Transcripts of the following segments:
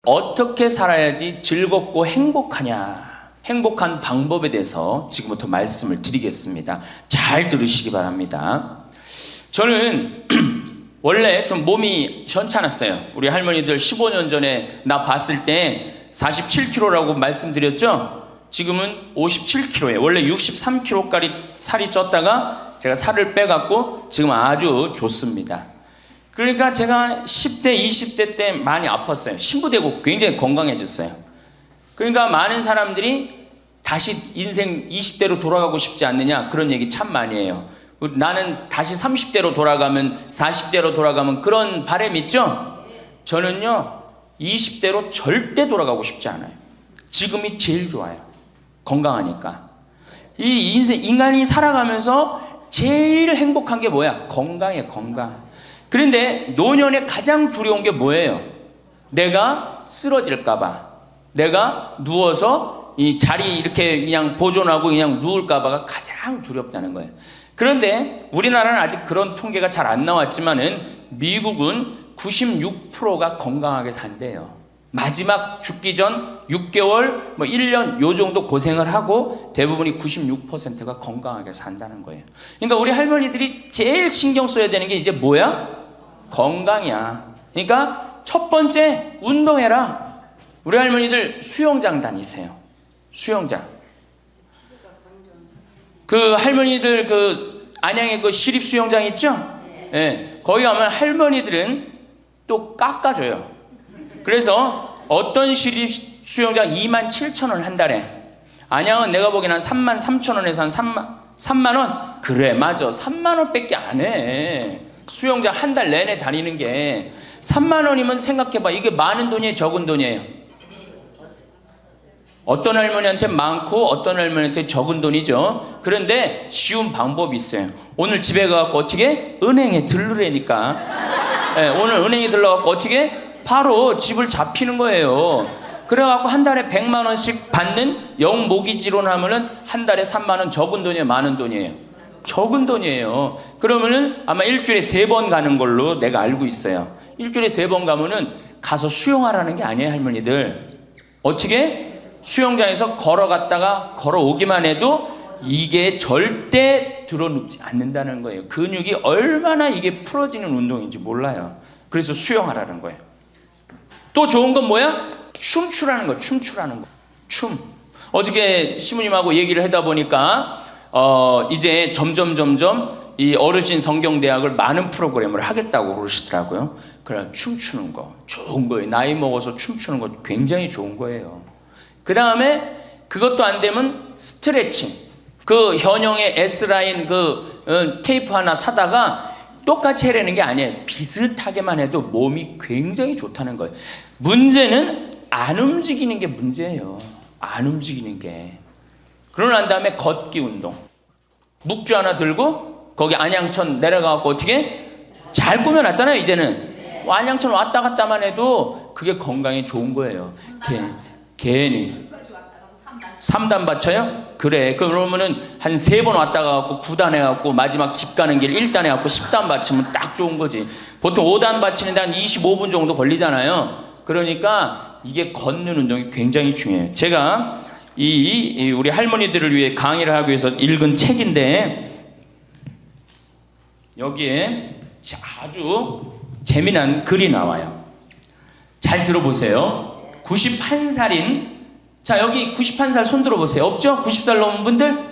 어떻게 살아야지 즐겁고 행복하냐, 행복한 방법에 대해서 지금부터 말씀을 드리겠습니다. 잘 들으시기 바랍니다. 저는 원래 좀 몸이 현찮았어요. 우리 할머니들 15년 전에 나 봤을 때 47kg라고 말씀드렸죠? 지금은 57kg예요. 원래 63kg까지 살이 쪘다가 제가 살을 빼갖고 지금 아주 좋습니다. 그러니까 제가 10대, 20대 때 많이 아팠어요. 신부되고 굉장히 건강해졌어요. 그러니까 많은 사람들이 다시 인생 20대로 돌아가고 싶지 않느냐, 그런 얘기 참 많이 해요. 나는 다시 30대로 돌아가면, 40대로 돌아가면, 그런 바람 있죠? 저는요 20대로 절대 돌아가고 싶지 않아요. 지금이 제일 좋아요. 건강하니까. 이 인생, 인간이 살아가면서 제일 행복한 게 뭐야? 건강이에요. 건강. 그런데 노년에 가장 두려운 게 뭐예요? 내가 쓰러질까봐, 내가 누워서 이 자리 이렇게 그냥 보존하고 그냥 누울까봐가 가장 두렵다는 거예요. 그런데 우리나라는 아직 그런 통계가 잘 안 나왔지만은 미국은 96%가 건강하게 산대요. 마지막 죽기 전 6개월, 뭐 1년 요 정도 고생을 하고 대부분이 96%가 건강하게 산다는 거예요. 그러니까 우리 할머니들이 제일 신경 써야 되는 게 이제 뭐야? 건강이야. 그러니까 첫 번째, 운동해라. 우리 할머니들 수영장 다니세요. 수영장. 그 할머니들 그 안양에 그 시립 수영장 있죠? 네. 거기 가면 할머니들은 또 깎아줘요. 그래서 어떤 시립 수영장 27,000원 한 달에, 안양은 내가 보기엔 한 33,000원에서 한 3만 원? 그래, 맞아. 3만 원밖에 안 해. 수영장 한 달 내내 다니는 게 3만 원이면 생각해봐. 이게 많은 돈이에요, 적은 돈이에요? 어떤 할머니한테 많고 어떤 할머니한테 적은 돈이죠. 그런데 쉬운 방법이 있어요. 오늘 집에 가서 어떻게? 은행에 들르라니까. 네, 오늘 은행에 들러갖고 어떻게? 바로 집을 잡히는 거예요. 그래갖고 한 달에 100만 원씩 받는 영모기지론 하면은 한 달에 3만 원. 적은 돈이에요, 많은 돈이에요? 적은 돈이에요. 그러면은 아마 일주일에 3번 가는 걸로 내가 알고 있어요. 일주일에 3번 가면은 가서 수영하라는 게 아니에요, 할머니들. 어떻게? 수영장에서 걸어갔다가 걸어오기만 해도 이게 절대 들어눕지 않는다는 거예요. 근육이 얼마나 이게 풀어지는 운동인지 몰라요. 그래서 수영하라는 거예요. 또 좋은 건 뭐야? 춤추라는 거. 춤추라는 거. 춤. 어저께 시부님하고 얘기를 하다 보니까 이제 점점 이 어르신 성경대학을 많은 프로그램을 하겠다고 그러시더라고요. 그래, 춤추는 거 좋은 거예요. 나이 먹어서 춤추는 거 굉장히 좋은 거예요. 그 다음에 그것도 안 되면 스트레칭. 그 현영의 S라인 그 테이프 하나 사다가 똑같이 해라는 게 아니에요. 비슷하게만 해도 몸이 굉장히 좋다는 거예요. 문제는 안 움직이는 게 문제예요. 안 움직이는 게. 그러고 난 다음에 걷기 운동. 묵주 하나 들고 거기 안양천 내려가고 어떻게? 잘 꾸며놨잖아요, 이제는. 안양천 왔다 갔다만 해도 그게 건강에 좋은 거예요. 괜히. 3단 받쳐요? 그래. 그러면은 한 3번 왔다 가고 9단 해갖고 마지막 집 가는 길 1단 해갖고 10단 받치면 딱 좋은 거지. 보통 5단 받치는데 한 25분 정도 걸리잖아요. 그러니까 이게 걷는 운동이 굉장히 중요해요. 제가 우리 할머니들을 위해 강의를 하기 위해서 읽은 책인데 여기에 아주 재미난 글이 나와요. 잘 들어보세요. 91살인, 자 여기 91살 손 들어보세요. 없죠? 90살 넘은 분들?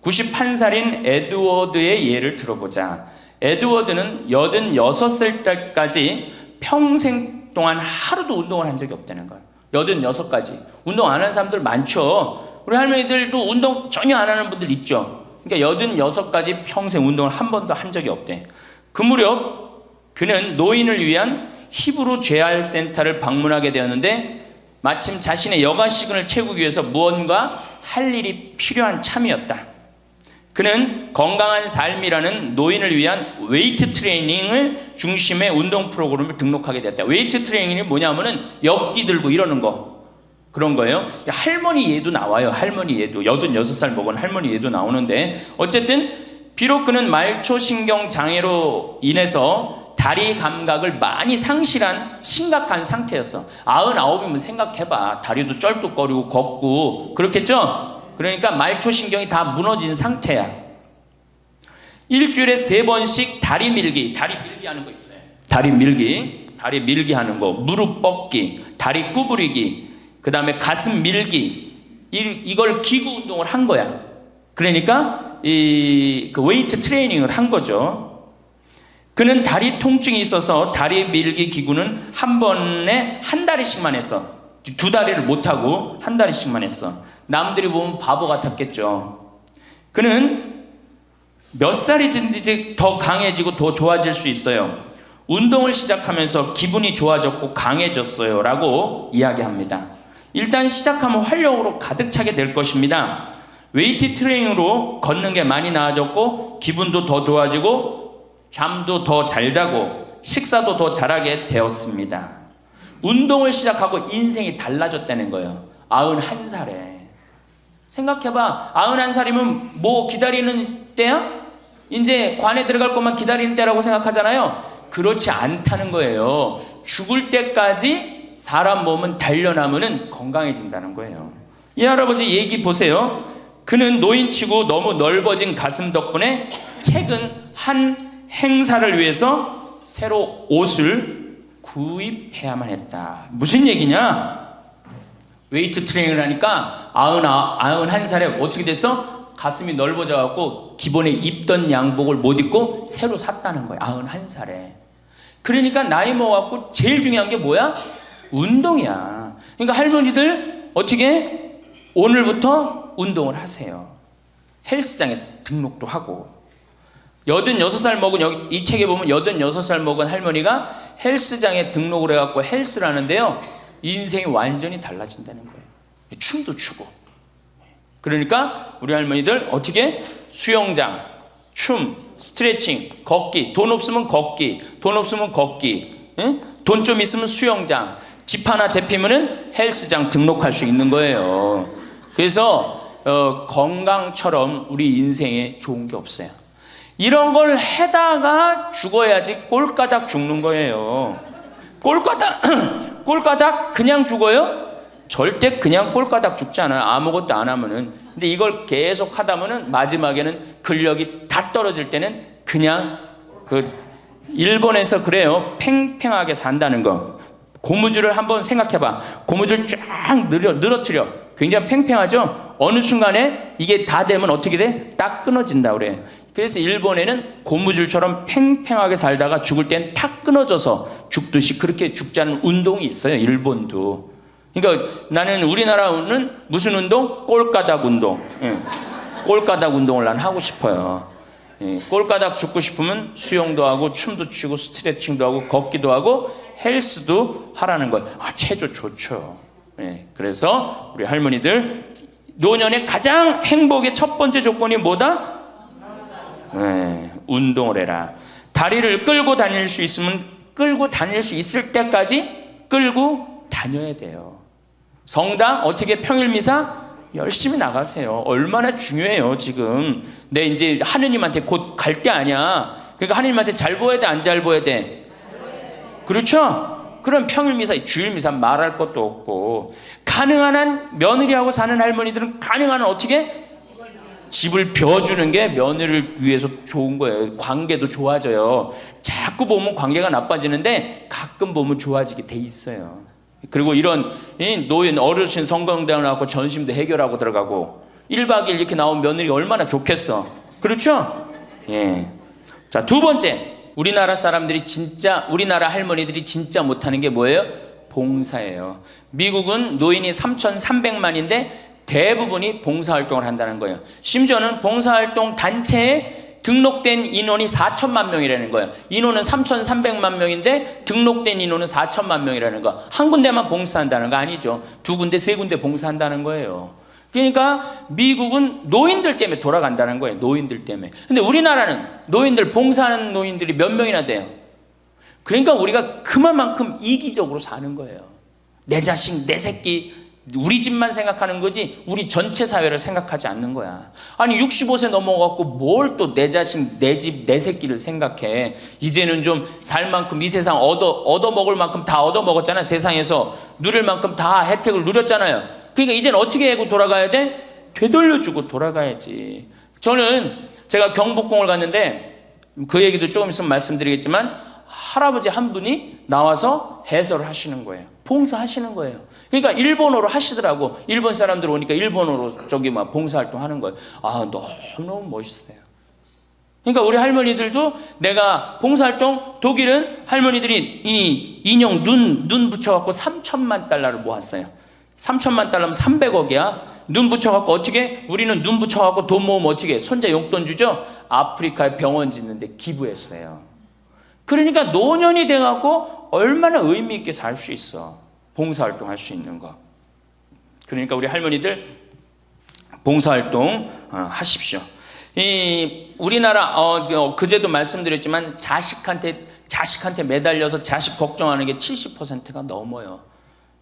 91살인 에드워드의 예를 들어보자. 에드워드는 86살 때까지 평생 동안 하루도 운동을 한 적이 없다는 거예요. 86까지. 운동 안 하는 사람들 많죠. 우리 할머니들도 운동 전혀 안 하는 분들 있죠. 그러니까 86까지 평생 운동을 한 번도 한 적이 없대. 그 무렵 그는 노인을 위한 히브루 재활 센터를 방문하게 되었는데 마침 자신의 여가 시간을 채우기 위해서 무언가 할 일이 필요한 참이었다. 그는 건강한 삶이라는 노인을 위한 웨이트 트레이닝을 중심의 운동 프로그램을 등록하게 됐다. 웨이트 트레이닝이 뭐냐면은 엽기 들고 이러는 거, 그런 거예요. 할머니 예도 나와요. 할머니 예도. 86살 먹은 할머니 예도 나오는데 어쨌든 비록 그는 말초신경 장애로 인해서 다리 감각을 많이 상실한 심각한 상태였어. 99이면 생각해봐. 다리도 쩔뚝거리고 걷고 그렇겠죠? 그러니까 말초신경이 다 무너진 상태야. 일주일에 3번씩 다리 밀기 하는 거 있어요. 다리 밀기 하는 거, 무릎 뻗기, 다리 구부리기, 그 다음에 가슴 밀기, 이걸 기구 운동을 한 거야. 그러니까 그 웨이트 트레이닝을 한 거죠. 그는 다리 통증이 있어서 다리 밀기 기구는 한 번에 한 다리씩만 했어. 2다리를 못하고 한 다리씩만 했어. 남들이 보면 바보 같았겠죠. 그는 몇 살이든지 더 강해지고 더 좋아질 수 있어요. 운동을 시작하면서 기분이 좋아졌고 강해졌어요 라고 이야기합니다. 일단 시작하면 활력으로 가득 차게 될 것입니다. 웨이트 트레이닝으로 걷는 게 많이 나아졌고 기분도 더 좋아지고 잠도 더 잘 자고 식사도 더 잘하게 되었습니다. 운동을 시작하고 인생이 달라졌다는 거예요. 91살에. 생각해봐. 91살이면 뭐 기다리는 때야? 이제 관에 들어갈 것만 기다리는 때라고 생각하잖아요. 그렇지 않다는 거예요. 죽을 때까지 사람 몸은 단련하면 건강해진다는 거예요. 이 할아버지 얘기 보세요. 그는 노인치고 너무 넓어진 가슴 덕분에 최근 한 행사를 위해서 새로 옷을 구입해야만 했다. 무슨 얘기냐? 웨이트 트레이닝을 하니까 91살에 어떻게 됐어? 가슴이 넓어져 갖고 기본에 입던 양복을 못 입고 새로 샀다는 거야. 91살에. 그러니까 나이 먹어갖고 제일 중요한 게 뭐야? 운동이야. 그러니까 할머니들 어떻게 오늘부터 운동을 하세요. 헬스장에 등록도 하고. 86살 먹은, 여기 이 책에 보면 86살 먹은 할머니가 헬스장에 등록을 해갖고 헬스를 하는데요. 인생이 완전히 달라진다는 거예요. 춤도 추고. 그러니까 우리 할머니들 어떻게? 수영장, 춤, 스트레칭, 걷기. 돈 없으면 걷기. 돈 없으면 걷기. 돈 좀 있으면 수영장. 집 하나 잡히면은 헬스장 등록할 수 있는 거예요. 그래서 건강처럼 우리 인생에 좋은 게 없어요. 이런 걸 해다가 죽어야지 꼴까닥 죽는 거예요. 꼴까닥 그냥 죽어요? 절대 그냥 꼴까닥 죽지 않아요. 아무것도 안 하면은. 근데 이걸 계속 하다면은 마지막에는 근력이 다 떨어질 때는 그냥 일본에서 그래요. 팽팽하게 산다는 거. 고무줄을 한번 생각해봐. 고무줄 쫙 늘어뜨려. 굉장히 팽팽하죠? 어느 순간에 이게 다 되면 어떻게 돼? 딱 끊어진다 그래. 그래서 일본에는 고무줄처럼 팽팽하게 살다가 죽을 땐 탁 끊어져서 죽듯이 그렇게 죽지 않은 운동이 있어요. 일본도. 그러니까 나는 우리나라는 무슨 운동? 꼴까닥 운동. 꼴까닥 운동을 난 하고 싶어요. 꼴까닥 죽고 싶으면 수영도 하고 춤도 추고 스트레칭도 하고 걷기도 하고 헬스도 하라는 거예요. 체조 좋죠. 그래서 우리 할머니들 노년의 가장 행복의 첫 번째 조건이 뭐다? 운동을 해라. 다리를 끌고 다닐 수 있으면 끌고 다닐 수 있을 때까지 끌고 다녀야 돼요. 성당 어떻게 평일미사 열심히 나가세요. 얼마나 중요해요. 지금 내 이제 하느님한테 곧 갈 때 아니야. 그러니까 하느님한테 잘 보여야 돼, 안 잘 보여야 돼? 그렇죠? 그럼 평일미사, 주일미사 말할 것도 없고. 가능한 한 며느리하고 사는 할머니들은 가능한 한 어떻게? 집을 벼주는 게 며느리를 위해서 좋은 거예요. 관계도 좋아져요. 자꾸 보면 관계가 나빠지는데 가끔 보면 좋아지게 돼 있어요. 그리고 이런 노인 어르신 성경대학 나왔고 전심도 해결하고 들어가고 1박 2일 이렇게 나온 며느리 얼마나 좋겠어. 그렇죠? 자, 두 번째. 우리나라 사람들이 진짜, 우리나라 할머니들이 진짜 못하는 게 뭐예요? 봉사예요. 미국은 노인이 3,300만인데 대부분이 봉사활동을 한다는 거예요. 심지어는 봉사활동 단체에 등록된 인원이 4천만 명이라는 거예요. 인원은 3,300만 명인데 등록된 인원은 4천만 명이라는 거. 한 군데만 봉사한다는 거 아니죠. 2군데, 3군데 봉사한다는 거예요. 그러니까 미국은 노인들 때문에 돌아간다는 거예요. 노인들 때문에. 근데 우리나라는 노인들, 봉사하는 노인들이 몇 명이나 돼요. 그러니까 우리가 그만큼 이기적으로 사는 거예요. 내 자식, 내 새끼 우리 집만 생각하는 거지 우리 전체 사회를 생각하지 않는 거야. 아니 65세 넘어갖고 뭘 또 내 자신, 내 집, 내 새끼를 생각해. 이제는 좀 살 만큼 이 세상 얻어먹을 만큼 다 얻어먹었잖아. 세상에서 누릴 만큼 다 혜택을 누렸잖아요. 그러니까 이제는 어떻게 하고 돌아가야 돼? 되돌려주고 돌아가야지. 저는 제가 경복궁을 갔는데 그 얘기도 조금 있으면 말씀드리겠지만 할아버지 한 분이 나와서 해설을 하시는 거예요. 봉사하시는 거예요. 그러니까 일본어로 하시더라고. 일본 사람들 오니까 일본어로 저기 막 봉사활동 하는 거예요. 아, 너무 멋있어요. 그러니까 우리 할머니들도 내가 봉사활동, 독일은 할머니들이 이 인형 눈 붙여갖고 3천만 달러를 모았어요. 3천만 달러면 300억이야. 눈 붙여갖고 어떻게? 우리는 눈 붙여갖고 돈 모으면 어떻게? 손자 용돈 주죠? 아프리카에 병원 짓는데 기부했어요. 그러니까 노년이 돼갖고 얼마나 의미 있게 살 수 있어. 봉사활동 할 수 있는 거. 그러니까 우리 할머니들 봉사활동 하십시오. 이 우리나라 그제도 말씀드렸지만 자식한테 매달려서 자식 걱정하는 게 70%가 넘어요.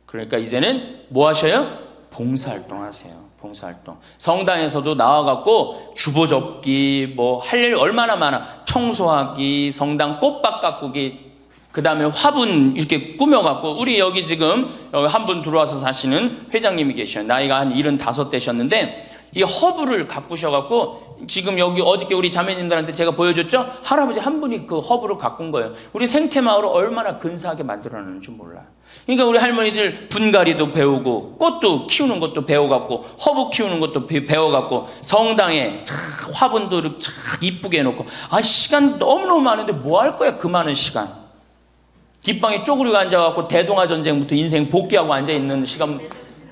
그러니까 이제는 뭐 하셔요? 봉사활동 하세요. 봉사활동. 성당에서도 나와갖고 주보 접기 뭐 할 일 얼마나 많아. 청소하기, 성당 꽃밭 가꾸기, 그 다음에 화분 이렇게 꾸며갖고 우리 여기 지금 한 분 들어와서 사시는 회장님이 계셔요. 나이가 한 75 되셨는데 이 허브를 가꾸셔갖고 지금 여기 어저께 우리 자매님들한테 제가 보여줬죠? 할아버지 한 분이 그 허브를 가꾼 거예요. 우리 생태마을을 얼마나 근사하게 만들어놨는지 몰라요. 그러니까 우리 할머니들 분갈이도 배우고 꽃도 키우는 것도 배워갖고 허브 키우는 것도 배워갖고 성당에 화분도 참 이쁘게 해놓고 시간 너무너무 많은데 뭐 할 거야 그 많은 시간. 뒷방에 쪼그리고 앉아갖고 대동아 전쟁부터 인생 복귀하고 앉아있는 시간,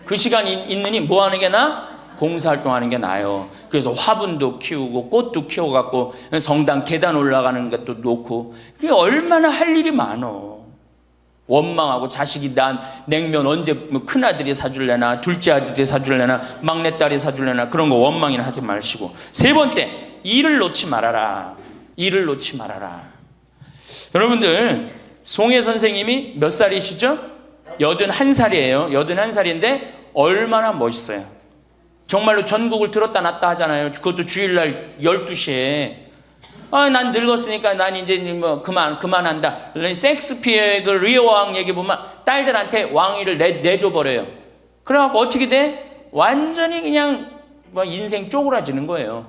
그 시간이 있느니 뭐 하는 게 나아? 봉사활동하는 게 나아요. 그래서 화분도 키우고 꽃도 키워갖고 성당 계단 올라가는 것도 놓고 그게 얼마나 할 일이 많어. 원망하고 자식이 난 냉면 언제 큰아들이 사줄래나 둘째 아들이 사줄래나 막내딸이 사줄래나 그런 거 원망이나 하지 마시고. 세 번째, 일을 놓지 말아라. 일을 놓지 말아라. 여러분들 송혜 선생님이 몇 살이시죠? 81살이에요. 81살인데 얼마나 멋있어요. 정말로 전국을 들었다 놨다 하잖아요. 그것도 주일날 12시에. 난 늙었으니까 난 이제 뭐 그만한다. 섹스피어의 그 리어 왕 얘기 보면 딸들한테 왕위를 내줘버려요. 그래갖고 어떻게 돼? 완전히 그냥 뭐 인생 쪼그라지는 거예요.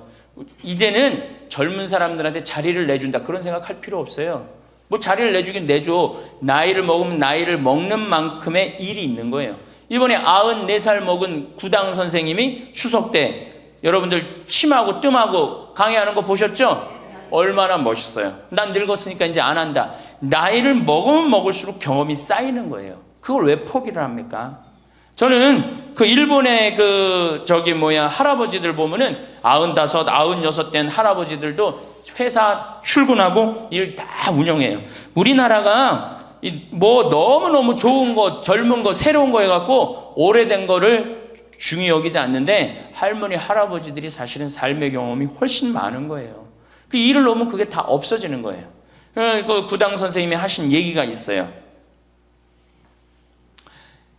이제는 젊은 사람들한테 자리를 내준다 그런 생각할 필요 없어요. 뭐 자리를 내주긴 내줘. 나이를 먹으면 나이를 먹는 만큼의 일이 있는 거예요. 이번에 94살 먹은 구당 선생님이 추석 때 여러분들 침하고 뜸하고 강의하는 거 보셨죠? 얼마나 멋있어요. 난 늙었으니까 이제 안 한다. 나이를 먹으면 먹을수록 경험이 쌓이는 거예요. 그걸 왜 포기를 합니까? 저는 그 일본의 할아버지들 보면은 95, 96 된 할아버지들도 회사 출근하고 일 다 운영해요. 우리나라가 뭐 너무너무 좋은 거, 젊은 거, 새로운 거 해갖고 오래된 거를 중히 여기지 않는데 할머니, 할아버지들이 사실은 삶의 경험이 훨씬 많은 거예요. 그 일을 놓으면 그게 다 없어지는 거예요. 그 구당 선생님이 하신 얘기가 있어요.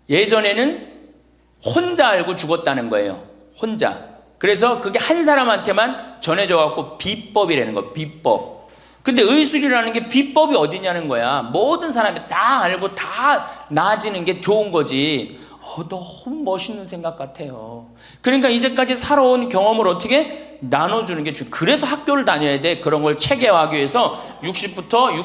예전에는 혼자 알고 죽었다는 거예요. 혼자. 그래서 그게 한 사람한테만 전해져갖고 비법이라는 거예요. 비법. 근데 의술이라는 게 비법이 어디냐는 거야. 모든 사람이 다 알고 다 나아지는 게 좋은 거지. 너무 멋있는 생각 같아요. 그러니까 이제까지 살아온 경험을 어떻게 나눠주는 게 중요해요. 그래서 학교를 다녀야 돼. 그런 걸 체계화하기 위해서 60부터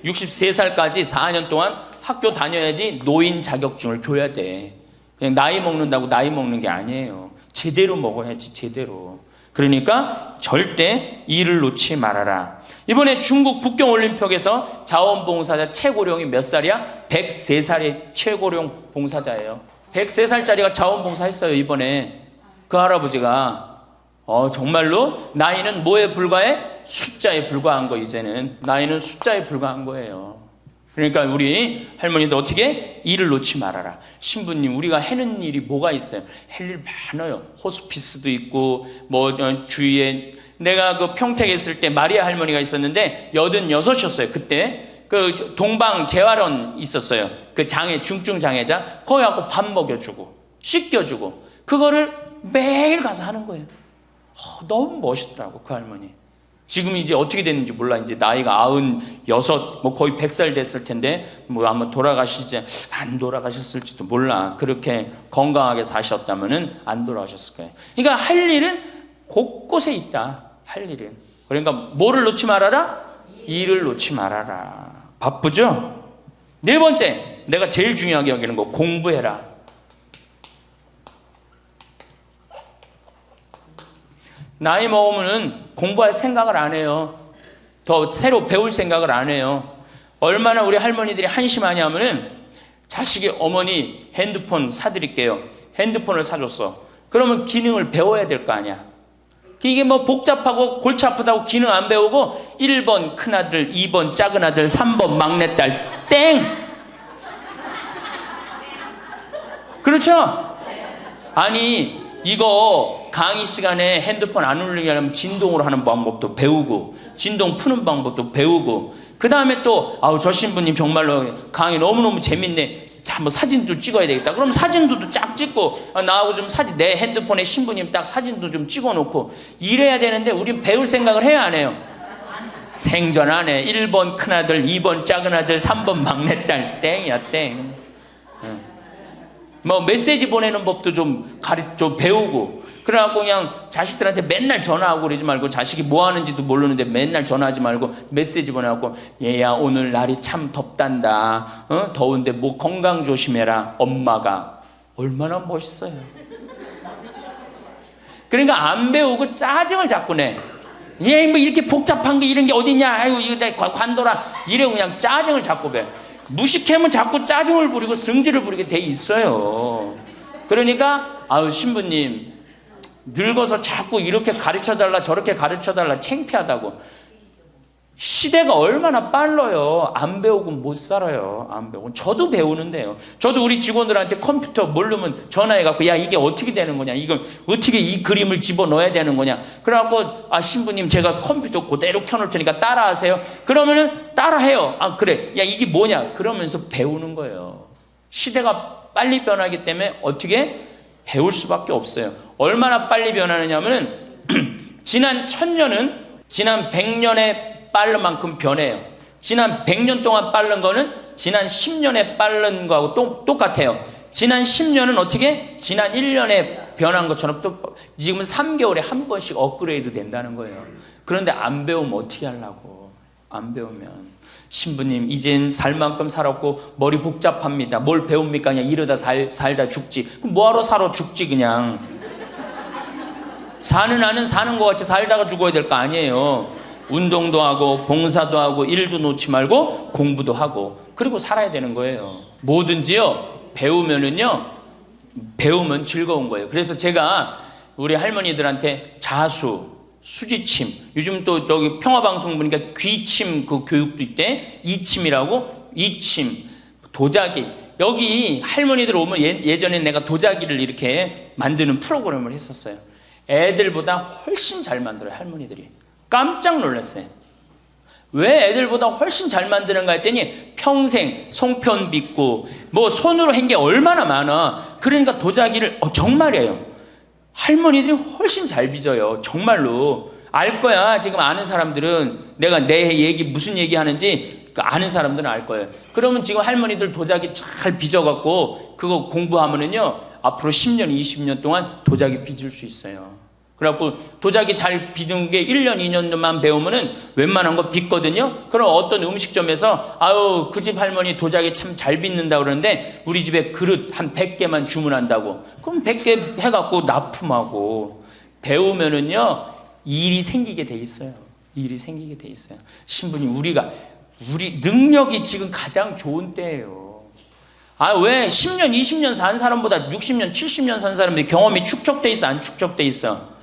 63살까지 4년 동안 학교 다녀야지 노인 자격증을 줘야 돼. 그냥 나이 먹는다고 나이 먹는 게 아니에요. 제대로 먹어야지, 제대로. 그러니까 절대 일을 놓지 말아라. 이번에 중국 북경올림픽에서 자원봉사자 최고령이 몇 살이야? 103살의 최고령 봉사자예요. 103살짜리가 자원봉사했어요. 이번에 그 할아버지가 정말로 나이는 뭐에 불과해? 숫자에 불과한 거. 이제는 나이는 숫자에 불과한 거예요. 그러니까 우리 할머니도 어떻게? 일을 놓지 말아라. 신부님, 우리가 해는 일이 뭐가 있어요? 할 일 많아요. 호스피스도 있고 뭐 주위에 내가 그 평택에 있을 때 마리아 할머니가 있었는데 86이었어요. 그때 그 동방 재활원 있었어요. 그 장애, 중증 장애자 거기 갖고 밥 먹여주고 씻겨주고 그거를 매일 가서 하는 거예요. 너무 멋있더라고 그 할머니. 지금 이제 어떻게 됐는지 몰라. 이제 나이가 96, 뭐 거의 100살 됐을 텐데 뭐 아마 돌아가시지 안 돌아가셨을지도 몰라. 그렇게 건강하게 사셨다면은 안 돌아가셨을 거예요. 그러니까 할 일은 곳곳에 있다. 할 일은. 그러니까 뭐를 놓지 말아라? 일을 놓지 말아라. 바쁘죠? 네 번째, 내가 제일 중요하게 여기는 거, 공부해라. 나이 먹으면은 공부할 생각을 안 해요. 더 새로 배울 생각을 안 해요. 얼마나 우리 할머니들이 한심하냐면은 자식이 어머니 핸드폰 사드릴게요. 핸드폰을 사줬어. 그러면 기능을 배워야 될 거 아니야. 이게 뭐 복잡하고 골치 아프다고 기능 안 배우고 1번 큰아들, 2번 작은아들, 3번 막내딸 땡! 그렇죠? 아니 이거 강의 시간에 핸드폰 안 울리게 하려면 진동으로 하는 방법도 배우고 진동 푸는 방법도 배우고 그 다음에 또 저 신부님 정말로 강의 너무너무 재밌네. 한번 사진도 찍어야 되겠다. 그럼 사진도 쫙 찍고 나하고 좀 사진 내 핸드폰에 신부님 딱 사진도 좀 찍어놓고 이래야 되는데 우린 배울 생각을 해야 안 해요. 생전 안 해. 1번 큰아들, 2번 작은아들, 3번 막내딸 땡이야 땡. 뭐 메시지 보내는 법도 좀 배우고 그래갖고 그냥 자식들한테 맨날 전화하고 그러지 말고 자식이 뭐 하는지도 모르는데 맨날 전화하지 말고 메시지 보내갖고 얘야 오늘 날이 참 덥단다. 더운데 뭐 건강 조심해라. 엄마가 얼마나 멋있어요. 그러니까 안 배우고 짜증을 자꾸 내. 얘 뭐 이렇게 복잡한 게 이런 게 어딨냐. 아이고 이거 내 관둬라. 이래고 그냥 짜증을 자꾸 배. 무식하면 자꾸 짜증을 부리고 성질을 부리게 돼 있어요. 그러니까 신부님 늙어서 자꾸 이렇게 가르쳐달라 저렇게 가르쳐달라 창피하다고. 시대가 얼마나 빨라요. 안 배우고 못 살아요. 안 배우고. 저도 배우는데요. 저도 우리 직원들한테 컴퓨터 모르면 전화해갖고 야 이게 어떻게 되는 거냐, 이걸 어떻게 이 그림을 집어넣어야 되는 거냐. 그래갖고 신부님 제가 컴퓨터 그대로 켜놓을 테니까 따라하세요. 그러면은 따라해요. 그래 야 이게 뭐냐 그러면서 배우는 거예요. 시대가 빨리 변하기 때문에 어떻게 배울 수밖에 없어요. 얼마나 빨리 변하느냐면은 지난 1000년은 지난 100년에 빠른 만큼 변해요. 지난 100년 동안 빠른 거는 지난 10년에 빠른 거하고 똑같아요. 지난 10년은 어떻게? 지난 1년에 변한 것처럼 또 지금은 3개월에 한 번씩 업그레이드 된다는 거예요. 그런데 안 배우면 어떻게 하려고. 안 배우면 신부님 이젠 살 만큼 살았고 머리 복잡합니다. 뭘 배웁니까? 그냥 이러다 살다 죽지. 그럼 뭐하러 살아 죽지 그냥. 사는 나는 사는 것 같이 살다가 죽어야 될 거 아니에요. 운동도 하고 봉사도 하고 일도 놓지 말고 공부도 하고 그리고 살아야 되는 거예요. 뭐든지요 배우면 즐거운 거예요. 그래서 제가 우리 할머니들한테 자수, 수지침, 요즘 또 저기 평화방송 보니까 귀침 그 교육도 있대. 이침이라고. 이침, 도자기. 여기 할머니들 오면 예전에 내가 도자기를 이렇게 만드는 프로그램을 했었어요. 애들보다 훨씬 잘 만들어요 할머니들이. 깜짝 놀랐어요. 왜 애들보다 훨씬 잘 만드는가 했더니 평생 송편 빚고 뭐 손으로 한 게 얼마나 많아. 그러니까 도자기를 정말이에요. 할머니들이 훨씬 잘 빚어요. 정말로. 알 거야. 지금 아는 사람들은 내가 내 얘기 무슨 얘기 하는지 아는 사람들은 알 거예요. 그러면 지금 할머니들 도자기 잘 빚어갖고 그거 공부하면은요 앞으로 10년 20년 동안 도자기 빚을 수 있어요. 그래갖고 도자기 잘 빚은 게 1년 2년만 배우면은 웬만한 거 빚거든요. 그럼 어떤 음식점에서 그 집 할머니 도자기 참 잘 빚는다 그러는데 우리 집에 그릇 한 100개만 주문한다고. 그럼 100개 해갖고 납품하고 배우면은요 일이 생기게 돼 있어요. 일이 생기게 돼 있어요. 신부님 우리 능력이 지금 가장 좋은 때예요. 왜 10년 20년 산 사람보다 60년 70년 산 사람들이 경험이 축적돼 있어 안 축적돼 있어?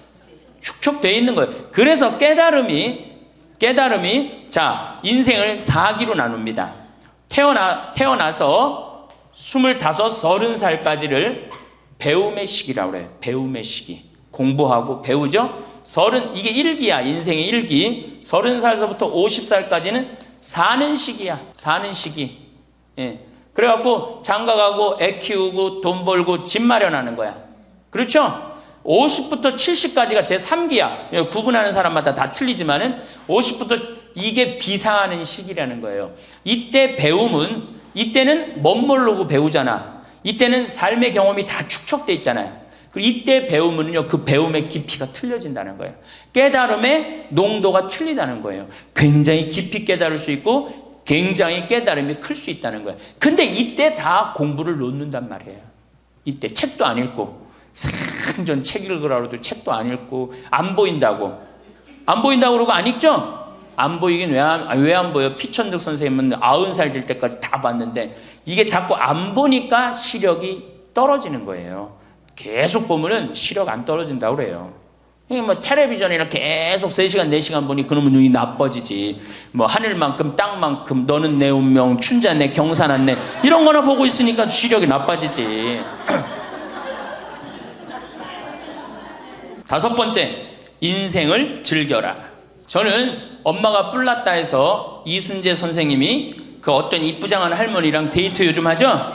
축적되어 있는 거예요. 그래서 깨달음이 자 인생을 4기로 나눕니다. 태어나서 25, 30살까지를 배움의 시기라고 그래요. 배움의 시기. 공부하고 배우죠. 이게 1기야. 인생의 1기. 30살서부터 50살까지는 사는 시기야. 사는 시기. 예. 그래갖고 장가가고 애 키우고 돈 벌고 집 마련하는 거야. 그렇죠? 50부터 70까지가 제3기야. 구분하는 사람마다 다 틀리지만은 50부터 이게 비상하는 시기라는 거예요. 이때 배움은, 이때는 멋모르고 배우잖아. 이때는 삶의 경험이 다 축적돼 있잖아요. 그리고 이때 배우면요, 그 배움의 깊이가 틀려진다는 거예요. 깨달음의 농도가 틀리다는 거예요. 굉장히 깊이 깨달을 수 있고 굉장히 깨달음이 클 수 있다는 거예요. 근데 이때 다 공부를 놓는단 말이에요. 이때 책도 안 읽고, 생전 책 읽으라고 해도 책도 안 읽고, 안 보인다고 그러고 안 읽죠? 안 보이긴 왜 안 보여? 피천득 선생님은 90살 될 때까지 다 봤는데 이게 자꾸 안 보니까 시력이 떨어지는 거예요. 계속 보면은 시력 안 떨어진다고 그래요. 뭐 텔레비전이나 계속 3시간 4시간 보니 그놈의 눈이 나빠지지. 뭐 하늘만큼 땅만큼 너는 내 운명 춘자 내 경산한 내 이런 거나 보고 있으니까 시력이 나빠지지. 5번째, 인생을 즐겨라. 저는 엄마가 뿔났다 해서 이순재 선생님이 그 어떤 이쁘장한 할머니랑 데이트 요즘 하죠?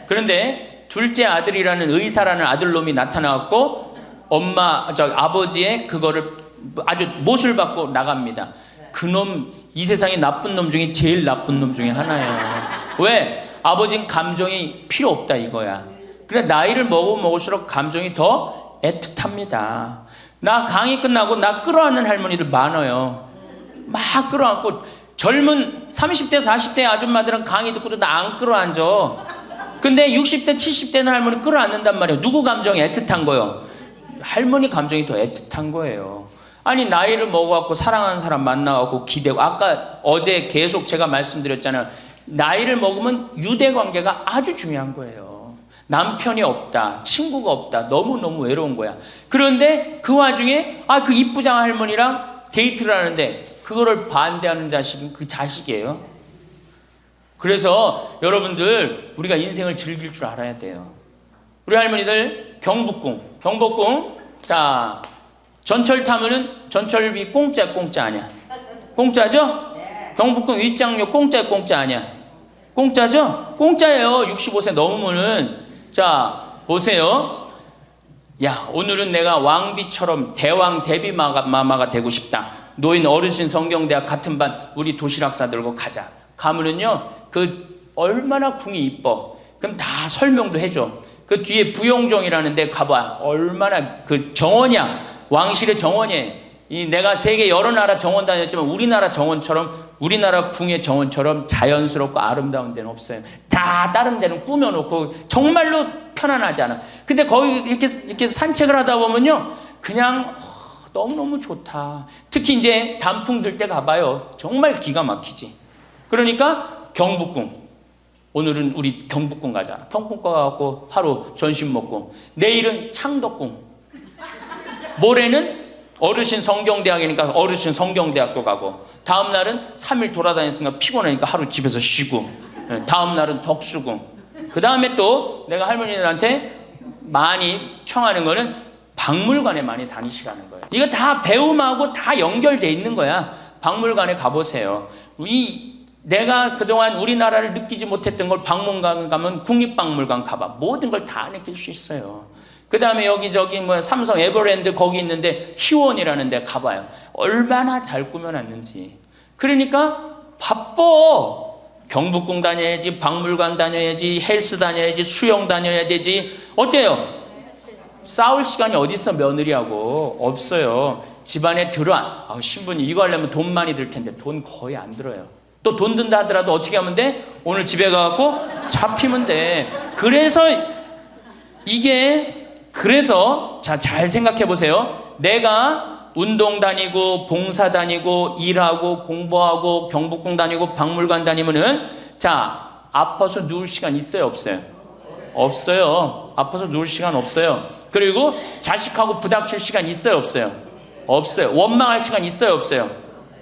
그런데 둘째 아들이라는 의사라는 아들놈이 나타나갖고 아버지의 그거를 아주 못을 받고 나갑니다. 그놈 이 세상에 나쁜 놈 중에 제일 나쁜 놈 중에 하나예요. 왜? 아버지는 감정이 필요 없다 이거야. 그래 나이를 먹을수록 감정이 더 애틋합니다. 나 강의 끝나고 나 끌어안는 할머니들 많아요. 막 끌어안고 젊은 30대 40대 아줌마들은 강의 듣고도 나 안 끌어안죠. 근데 60대 70대는 할머니 끌어안는단 말이에요. 누구 감정이 애틋한 거예요? 할머니 감정이 더 애틋한 거예요. 아니 나이를 먹어갖고 사랑하는 사람 만나갖고 기대고, 아까 어제 계속 제가 말씀드렸잖아요. 나이를 먹으면 유대관계가 아주 중요한 거예요. 남편이 없다, 친구가 없다, 너무너무 외로운 거야. 그런데 그 와중에 그 이쁘장한 할머니랑 데이트를 하는데 그거를 반대하는 자식은 그 자식이에요. 그래서 여러분들 우리가 인생을 즐길 줄 알아야 돼요. 우리 할머니들 경복궁 자 전철 타면은 전철비 공짜 아니야? 공짜죠? 경복궁 입장료 공짜 아니야? 공짜죠? 공짜예요. 65세 넘으면은. 자 보세요. 야 오늘은 내가 왕비처럼 대왕 대비마마가 되고 싶다. 노인 어르신 성경대학 같은 반 우리 도시락사 들고 가자. 가면은요 그 얼마나 궁이 이뻐. 그럼 다 설명도 해줘. 그 뒤에 부용정이라는 데 가봐. 얼마나 그 정원이야. 왕실의 정원이에요. 이 내가 세계 여러 나라 정원 다녔지만 우리나라 정원처럼, 우리나라 궁의 정원처럼 자연스럽고 아름다운 데는 없어요. 다 다른 데는 꾸며놓고 정말로 편안하지 않아. 근데 거기 이렇게 산책을 하다 보면요 그냥 너무너무 좋다. 특히 이제 단풍 들 때 가봐요. 정말 기가 막히지. 그러니까 경복궁. 오늘은 우리 경복궁 가자. 경복궁 가갖고 하루 점심 먹고, 내일은 창덕궁, 모레는 어르신 성경대학이니까 어르신 성경대학도 가고, 다음 날은 3일 돌아다녔으니까 피곤하니까 하루 집에서 쉬고, 다음 날은 덕수궁. 그 다음에 또 내가 할머니들한테 많이 청하는 거는 박물관에 많이 다니시라는 거예요. 이거 다 배움하고 다 연결돼 있는 거야. 박물관에 가보세요. 내가 그동안 우리나라를 느끼지 못했던 걸 박물관 가면 국립박물관 가봐. 모든 걸 다 느낄 수 있어요. 그 다음에 여기저기 삼성 에버랜드 거기 있는데 희원이라는 데 가봐요. 얼마나 잘 꾸며놨는지. 그러니까 바빠. 경복궁 다녀야지, 박물관 다녀야지, 헬스 다녀야지, 수영 다녀야 되지. 어때요? 싸울 시간이 어디 있어? 며느리하고 없어요. 집안에 신부님 이거 하려면 돈 많이 들 텐데 돈 거의 안 들어요. 또 돈 든다 하더라도 어떻게 하면 돼? 오늘 집에 가갖고 잡히면 돼. 그래서 잘 생각해 보세요. 내가 운동 다니고 봉사 다니고 일하고 공부하고 경복궁 다니고 박물관 다니면은 아파서 누울 시간 있어요, 없어요? 없어요. 아파서 누울 시간 없어요. 그리고 자식하고 부닥칠 시간 있어요, 없어요? 없어요. 원망할 시간 있어요, 없어요?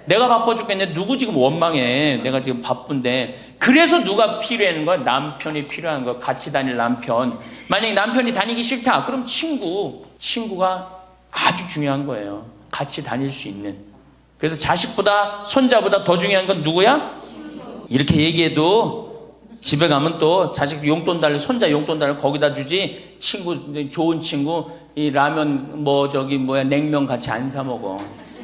내가 바빠 죽겠는데 누구 지금 원망해. 내가 지금 바쁜데. 그래서 누가 필요한 거야? 남편이 필요한 거야. 같이 다닐 남편. 만약에 남편이 다니기 싫다 그럼 친구가 아주 중요한 거예요. 같이 다닐 수 있는. 그래서 자식보다 손자보다 더 중요한 건 누구야? 이렇게 얘기해도 집에 가면 또 자식 용돈 달래, 손자 용돈 달래 거기다 주지. 친구, 좋은 친구 이 라면 냉면 같이 안 사 먹어.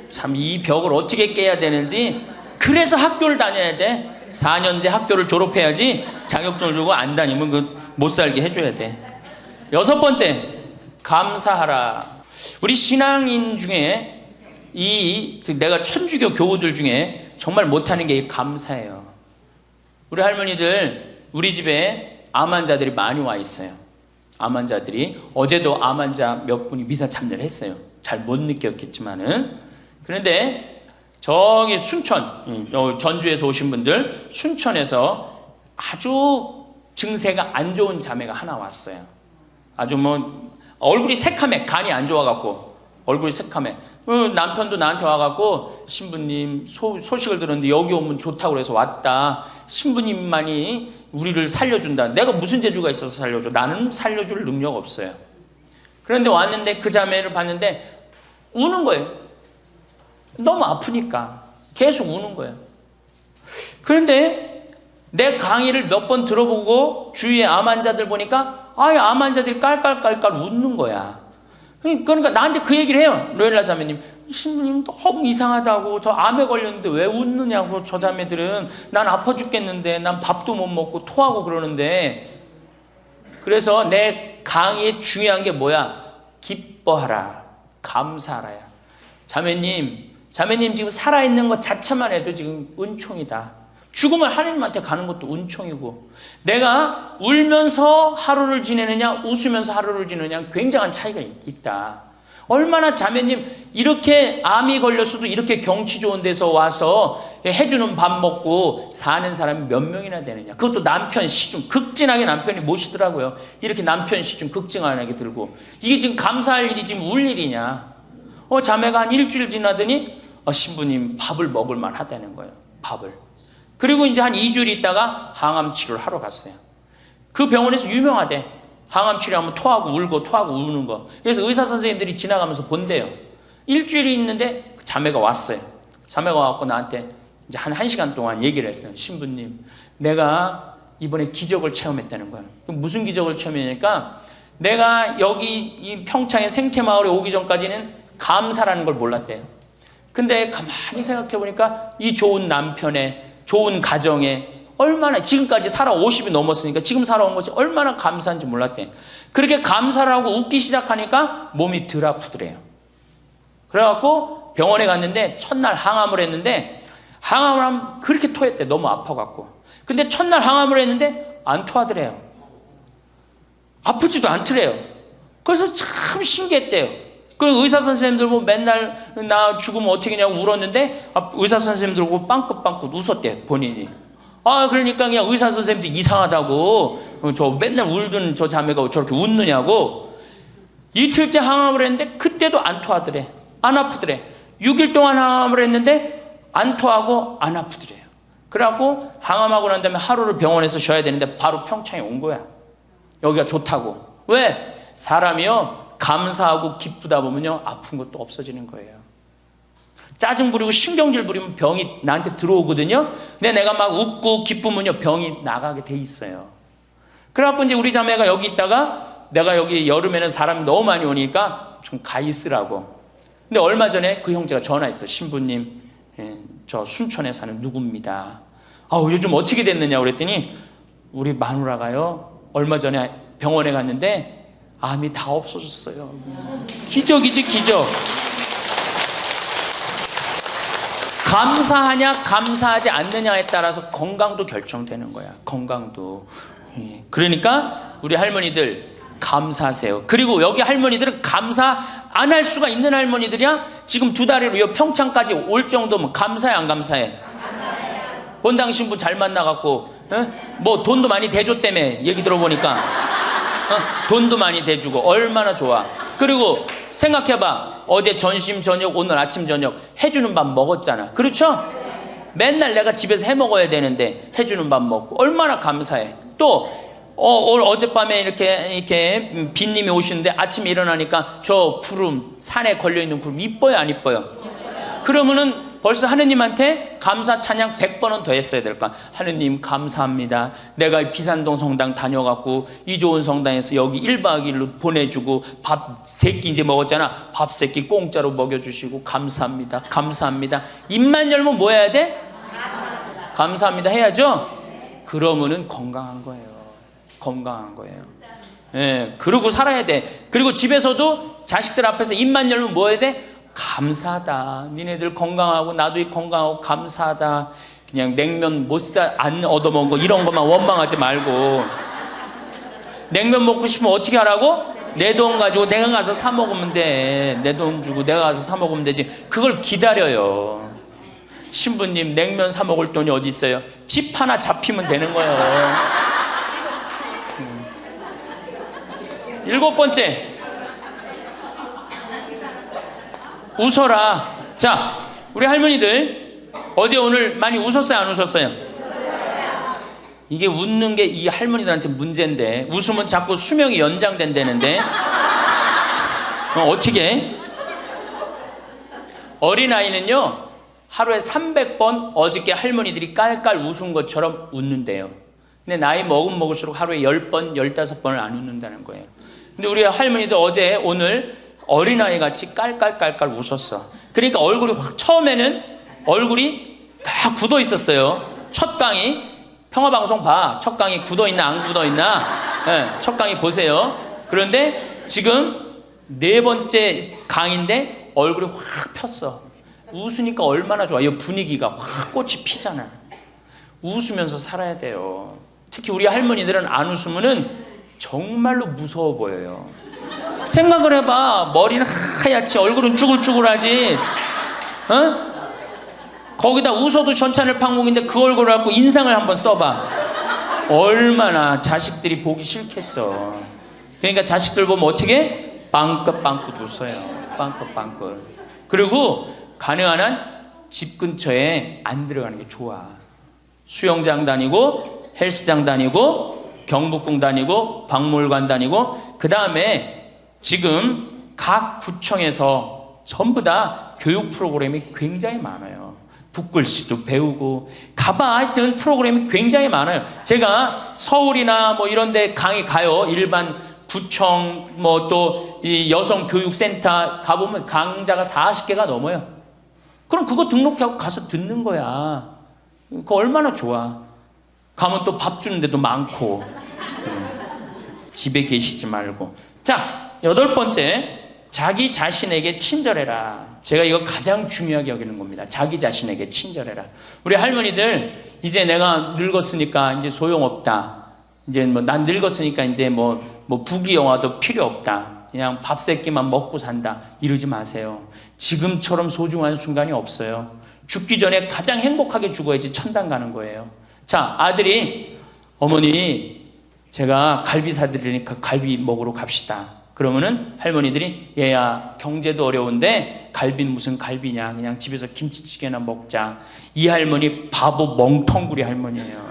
참 이 벽을 어떻게 깨야 되는지. 그래서 학교를 다녀야 돼. 4년제 학교를 졸업해야지. 자격증을 주고 안 다니면 못 살게 해줘야 돼. 6번째, 감사하라. 우리 신앙인 중에 내가 천주교 교우들 중에 정말 못하는 게 감사예요. 우리 할머니들, 우리 집에 암 환자들이 많이 와 있어요. 암 환자들이. 어제도 암 환자 몇 분이 미사 참여를 했어요. 잘 못 느꼈겠지만은. 그런데 저기 순천, 전주에서 오신 분들, 순천에서 아주 증세가 안 좋은 자매가 하나 왔어요. 아주 얼굴이 새카매, 간이 안 좋아갖고 얼굴이 새카매. 남편도 나한테 와갖고 신부님 소식을 들었는데 여기 오면 좋다고 그래서 왔다. 신부님만이 우리를 살려준다. 내가 무슨 재주가 있어서 살려줘? 나는 살려줄 능력 없어요. 그런데 왔는데 그 자매를 봤는데 우는 거예요. 너무 아프니까 계속 우는 거예요. 그런데 내 강의를 몇 번 들어보고 주위에 암 환자들 보니까 암 환자들이 깔깔깔깔 웃는 거야. 그러니까 나한테 그 얘기를 해요. 로엘라 자매님, 신부님 너무 이상하다고. 저 암에 걸렸는데 왜 웃느냐고. 저 자매들은 난 아파 죽겠는데 난 밥도 못 먹고 토하고 그러는데. 그래서 내 강의에 중요한 게 뭐야? 기뻐하라, 감사하라야. 자매님 지금 살아있는 것 자체만 해도 지금 은총이다. 죽으면 하나님한테 가는 것도 은총이고, 내가 울면서 하루를 지내느냐 웃으면서 하루를 지내느냐 굉장한 차이가 있다. 얼마나 자매님 이렇게 암이 걸렸어도 이렇게 경치 좋은 데서 와서 해주는 밥 먹고 사는 사람이 몇 명이나 되느냐. 그것도 남편 시중, 극진하게 남편이 모시더라고요. 이렇게 남편 시중 극진하게 들고. 이게 지금 감사할 일이 지금 울 일이냐. 자매가 한 일주일 지나더니 신부님 밥을 먹을 만하다는 거예요. 밥을. 그리고 이제 한 2주일 있다가 항암 치료를 하러 갔어요. 그 병원에서 유명하대. 항암 치료하면 토하고 울고 토하고 우는 거. 그래서 의사 선생님들이 지나가면서 본대요. 일주일이 있는데 자매가 왔어요. 자매가 와갖고 나한테 이제 한 1시간 동안 얘기를 했어요. 신부님, 내가 이번에 기적을 체험했다는 거예요. 무슨 기적을 체험했냐니까, 내가 여기 이 평창의 생태마을에 오기 전까지는 감사라는 걸 몰랐대요. 근데 가만히 생각해 보니까 이 좋은 남편의 좋은 가정에 얼마나, 지금까지 살아 50이 넘었으니까 지금 살아온 것이 얼마나 감사한지 몰랐대. 그렇게 감사를 하고 웃기 시작하니까 몸이 덜 아프더래요. 그래갖고 병원에 갔는데 첫날 항암을 했는데, 항암을 하면 그렇게 토했대. 너무 아파갖고. 근데 첫날 항암을 했는데 안 토하더래요. 아프지도 않더래요. 그래서 참 신기했대요. 그 의사 선생님들 보고 맨날 나 죽으면 어떻게 하냐고 울었는데 의사 선생님들 보고 빵긋빵긋 웃었대, 본인이. 그러니까 그냥 의사 선생님들 이상하다고, 저 맨날 울던 저 자매가 저렇게 웃느냐고. 이틀째 항암을 했는데 그때도 안 토하더래. 안 아프더래. 6일 동안 항암을 했는데 안 토하고 안 아프더래요. 그래갖고 항암하고 난 다음에 하루를 병원에서 쉬어야 되는데 바로 평창에 온 거야. 여기가 좋다고. 왜? 사람이요, 감사하고 기쁘다 보면요 아픈 것도 없어지는 거예요. 짜증 부리고 신경질 부리면 병이 나한테 들어오거든요. 근데 내가 막 웃고 기쁘면요 병이 나가게 돼 있어요. 그래갖고 이제 우리 자매가 여기 있다가, 내가 여기 여름에는 사람이 너무 많이 오니까 좀 가 있으라고. 근데 얼마 전에 그 형제가 전화했어요. 신부님, 저 순천에 사는 누구입니다. 요즘 어떻게 됐느냐 그랬더니, 우리 마누라가요 얼마 전에 병원에 갔는데 암이 다 없어졌어요. 기적이지, 기적. 감사하냐 감사하지 않느냐에 따라서 건강도 결정되는 거야. 건강도. 그러니까 우리 할머니들 감사하세요. 그리고 여기 할머니들은 감사 안 할 수가 있는 할머니들이야. 지금 2달으로 이 평창까지 올 정도면 감사해 안 감사해? 본당 신부 잘 만나갖고 뭐 돈도 많이 대줬다며, 얘기 들어보니까. 돈도 많이 대주고 얼마나 좋아. 그리고 생각해봐. 어제 점심 저녁, 오늘 아침 저녁 해주는 밥 먹었잖아. 그렇죠? 맨날 내가 집에서 해 먹어야 되는데 해주는 밥 먹고 얼마나 감사해. 또 어젯밤에 이렇게 빈님이 오시는데 아침에 일어나니까 저 구름, 산에 걸려있는 구름 이뻐요 안 이뻐요? 그러면은 벌써 하느님한테 감사 찬양 100번은 더 했어야 될까? 하느님 감사합니다. 내가 비산동 성당 다녀갖고 이 좋은 성당에서 여기 1박 2일로 보내주고 밥 3끼 이제 먹었잖아. 밥 3끼 공짜로 먹여주시고 감사합니다. 감사합니다. 입만 열면 뭐 해야 돼? 감사합니다 해야죠? 그러면은 건강한 거예요. 건강한 거예요. 예, 그러고 살아야 돼. 그리고 집에서도 자식들 앞에서 입만 열면 뭐 해야 돼? 감사하다. 니네들 건강하고 나도 건강하고 감사하다. 그냥 냉면 안 얻어먹은 거 이런 것만 원망하지 말고. 냉면 먹고 싶으면 어떻게 하라고? 내 돈 가지고 내가 가서 사 먹으면 돼. 내 돈 주고 내가 가서 사 먹으면 되지. 그걸 기다려요. 신부님 냉면 사 먹을 돈이 어디 있어요? 집 하나 잡히면 되는 거예요. 7번째, 웃어라. 자, 우리 할머니들 어제 오늘 많이 웃었어요, 안 웃었어요? 이게 웃는 게 이 할머니들한테 문제인데, 웃으면 자꾸 수명이 연장된다는데 어떻게? 어린아이는요 하루에 300번 어저께 할머니들이 깔깔 웃은 것처럼 웃는데요. 근데 나이 먹을수록 하루에 10번, 15번을 안 웃는다는 거예요. 근데 우리 할머니들 어제 오늘 어린아이 같이 깔깔깔깔 웃었어. 그러니까 얼굴이 처음에는 얼굴이 다 굳어 있었어요. 첫 강의 평화방송 봐. 첫 강의 굳어 있나 안 굳어 있나? 네, 첫 강의 보세요. 그런데 지금 4번째 강의인데 얼굴이 확 폈어. 웃으니까 얼마나 좋아. 이 분위기가 확 꽃이 피잖아. 웃으면서 살아야 돼요. 특히 우리 할머니들은 안 웃으면은 정말로 무서워 보여요. 생각을 해봐. 머리는 하얗지 얼굴은 쭈글쭈글하지. 어? 거기다 웃어도 전찬을 방공인데 그 얼굴을 갖고 인상을 한번 써봐. 얼마나 자식들이 보기 싫겠어. 그러니까 자식들 보면 어떻게? 빵긋빵긋 웃어요. 빵긋빵긋. 그리고 가능한 한 집 근처에 안 들어가는 게 좋아. 수영장 다니고 헬스장 다니고 경복궁 다니고 박물관 다니고, 그 다음에 지금 각 구청에서 전부 다 교육 프로그램이 굉장히 많아요. 붓글씨도 배우고 가봐. 하여튼 프로그램이 굉장히 많아요. 제가 서울이나 뭐 이런 데 강의 가요. 일반 구청 뭐 또 이 여성교육센터 가보면 강좌가 40개가 넘어요. 그럼 그거 등록하고 가서 듣는 거야. 그거 얼마나 좋아. 가면 또 밥 주는 데도 많고. 집에 계시지 말고. 자, 8번째, 자기 자신에게 친절해라. 제가 이거 가장 중요하게 여기는 겁니다. 자기 자신에게 친절해라. 우리 할머니들 이제 내가 늙었으니까 이제 소용없다. 이제 뭐 난 늙었으니까 이제 뭐 부귀영화도 필요 없다. 그냥 밥 세끼만 먹고 산다. 이러지 마세요. 지금처럼 소중한 순간이 없어요. 죽기 전에 가장 행복하게 죽어야지 천당 가는 거예요. 자, 아들이 어머니 제가 갈비 사드리니까 갈비 먹으러 갑시다. 그러면은 할머니들이 얘야 경제도 어려운데 갈비는 무슨 갈비냐, 그냥 집에서 김치찌개나 먹자. 이 할머니 바보 멍텅구리 할머니예요.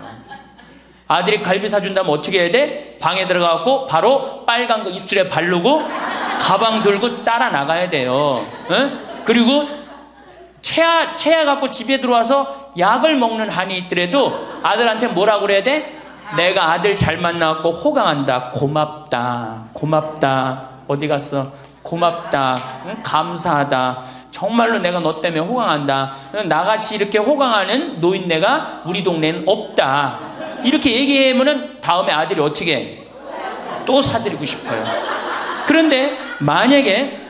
아들이 갈비 사준다면 어떻게 해야 돼? 방에 들어가고 바로 빨간 거 입술에 바르고 가방 들고 따라 나가야 돼요. 에? 그리고 체하 갖고 집에 들어와서 약을 먹는 한이 있더라도 아들한테 뭐라고 그래야 돼? 내가 아들 잘 만나갖고 호강한다. 고맙다. 고맙다. 어디 갔어? 고맙다. 응? 감사하다. 정말로 내가 너 때문에 호강한다. 나같이 이렇게 호강하는 노인네가 우리 동네는 없다. 이렇게 얘기하면은 다음에 아들이 어떻게 해? 또 사드리고 싶어요. 그런데 만약에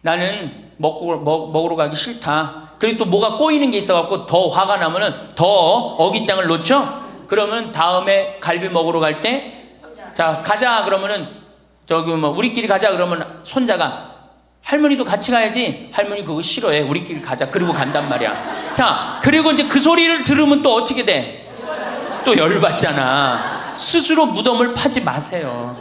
나는 먹으러 가기 싫다. 그리고 또 뭐가 꼬이는 게 있어갖고 더 화가 나면은 더 어깃장을 놓죠? 그러면 다음에 갈비 먹으러 갈 때, 자, 가자. 그러면은, 우리끼리 가자. 그러면 손자가, 할머니도 같이 가야지. 할머니 그거 싫어해. 우리끼리 가자. 그리고 간단 말이야. 자, 그리고 이제 그 소리를 들으면 또 어떻게 돼? 또 열받잖아. 스스로 무덤을 파지 마세요.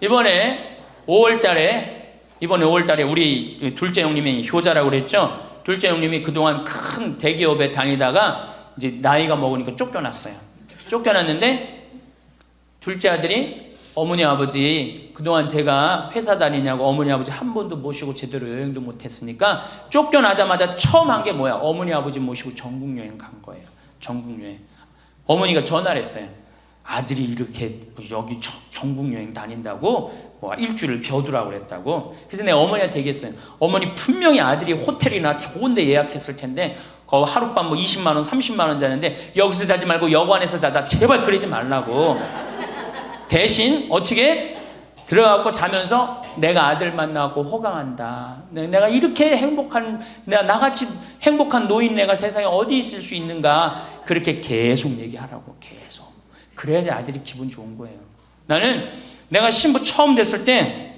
이번에 5월달에 우리 둘째 형님이 효자라고 그랬죠? 둘째 형님이 그동안 큰 대기업에 다니다가 이제 나이가 먹으니까 쫓겨났어요. 쫓겨났는데 둘째 아들이 어머니 아버지 그동안 제가 회사 다니냐고 어머니 아버지 한 번도 모시고 제대로 여행도 못했으니까 쫓겨나자마자 처음 한 게 뭐야? 어머니 아버지 모시고 전국 여행 간 거예요. 전국 여행. 어머니가 전화를 했어요. 아들이 이렇게 여기 전국 여행 다닌다고 뭐 일주일을 벼두라고 그랬다고. 그래서 내가 어머니한테 얘기했어요. 어머니 분명히 아들이 호텔이나 좋은 데 예약했을 텐데 하룻밤 뭐 20만 원 30만 원 자는데 여기서 자지 말고 여관에서 자자. 제발 그러지 말라고. 대신 어떻게 들어가고 자면서 내가 아들 만나고 호강한다. 내가 이렇게 행복한, 내가 나같이 행복한 노인네가 세상에 어디 있을 수 있는가. 그렇게 계속 얘기하라고. 계속. 그래야지 아들이 기분 좋은 거예요. 나는 내가 신부 처음 됐을 때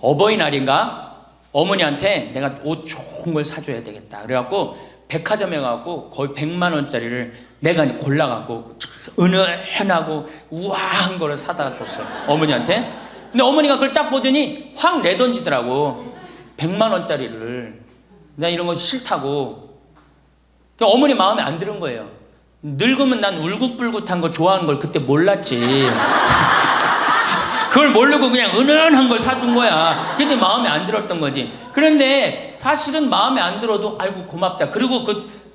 어버이날인가 어머니한테 내가 옷 좋은 걸 사줘야 되겠다. 그래갖고 백화점에 가고 거의 100만 원짜리를 내가 골라갖고 은은하고 우아한 거를 사다 줬어요. 어머니한테. 근데 어머니가 그걸 딱 보더니 확 내던지더라고. 100만 원짜리를. 나 이런 거 싫다고. 그러니까 어머니 마음에 안 드는 거예요. 늙으면 난 울긋불긋한 거 좋아하는 걸 그때 몰랐지. 그걸 모르고 그냥 은은한 걸 사준 거야. 근데 마음에 안 들었던 거지. 그런데 사실은 마음에 안 들어도 아이고 고맙다. 그리고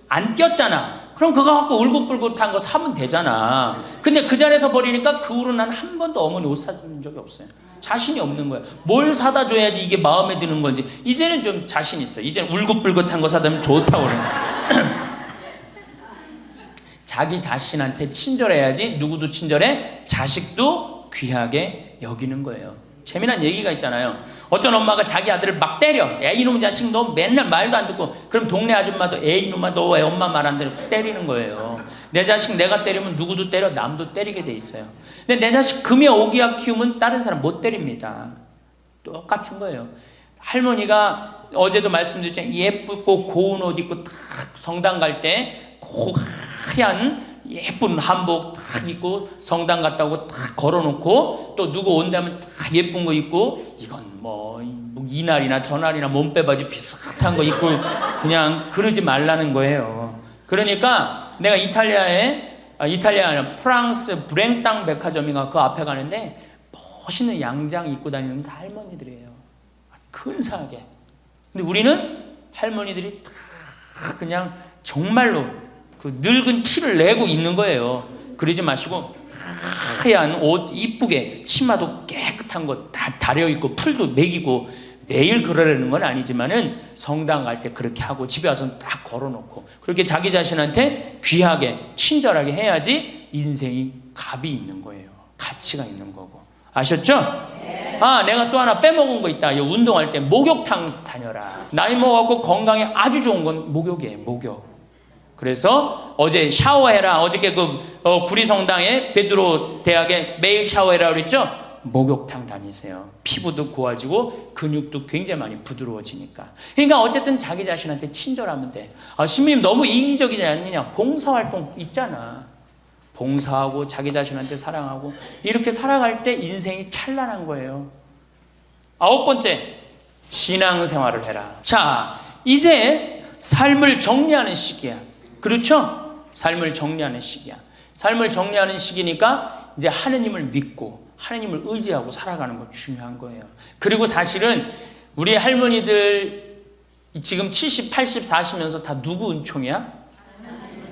안 꼈잖아. 그럼 그거 갖고 울긋불긋한 거 사면 되잖아. 근데 그 자리에서 버리니까 그 후로 난 한 번도 어머니 옷 사준 적이 없어요. 자신이 없는 거야. 뭘 사다 줘야지 이게 마음에 드는 건지. 이제는 좀 자신 있어. 이제는 울긋불긋한 거 사다 주면 좋다고 그래. 자기 자신한테 친절해야지 누구도 친절해? 자식도 귀하게 여기는 거예요. 재미난 얘기가 있잖아요. 어떤 엄마가 자기 아들을 막 때려. 야 이놈 자식 너 맨날 말도 안 듣고. 그럼 동네 아줌마도 에이 이놈아 너 왜 엄마 말 안 들어? 때리는 거예요. 내 자식 내가 때리면 누구도 때려 남도 때리게 돼 있어요. 근데 내 자식 금여 오기야 키우면 다른 사람 못 때립니다. 똑같은 거예요. 할머니가 어제도 말씀드렸잖아요. 예쁘고 고운 옷 입고 탁 성당 갈 때 하얀 예쁜 한복 탁 입고 성당 갔다 오고 탁 걸어놓고 또 누구 온다면 탁 예쁜 거 입고 이건 뭐 이날이나 저날이나 몸빼바지 비슷한 거 입고 그냥 그러지 말라는 거예요. 그러니까 내가 이탈리아 프랑스 브랭땅 백화점인가 그 앞에 가는데 멋있는 양장 입고 다니는 다 할머니들이에요. 근사하게. 근데 우리는 할머니들이 다 그냥 정말로 그 늙은 티를 내고 있는 거예요. 그러지 마시고 하얀 옷 이쁘게 치마도 깨끗한 거 다 다려입고 풀도 먹이고 매일 그러려는 건 아니지만은 성당 갈 때 그렇게 하고 집에 와서 딱 걸어놓고 그렇게 자기 자신한테 귀하게 친절하게 해야지 인생이 값이 있는 거예요. 가치가 있는 거고. 아셨죠? 아, 내가 또 하나 빼먹은 거 있다. 운동할 때 목욕탕 다녀라. 나이 먹어갖고 건강에 아주 좋은 건 목욕이에요. 목욕. 그래서 어제 샤워해라. 어저께 구리성당에 베드로 대학에 매일 샤워해라 그랬죠? 목욕탕 다니세요. 피부도 고와지고 근육도 굉장히 많이 부드러워지니까. 그러니까 어쨌든 자기 자신한테 친절하면 돼. 아, 신부님 너무 이기적이지 않느냐? 봉사활동 있잖아. 봉사하고 자기 자신한테 사랑하고 이렇게 살아갈 때 인생이 찬란한 거예요. 9번째, 신앙생활을 해라. 자, 이제 삶을 정리하는 시기야. 그렇죠? 삶을 정리하는 시기야. 삶을 정리하는 시기니까 이제 하느님을 믿고 하느님을 의지하고 살아가는 거 중요한 거예요. 그리고 사실은 우리 할머니들 지금 70, 80 사시면서 다 누구 은총이야?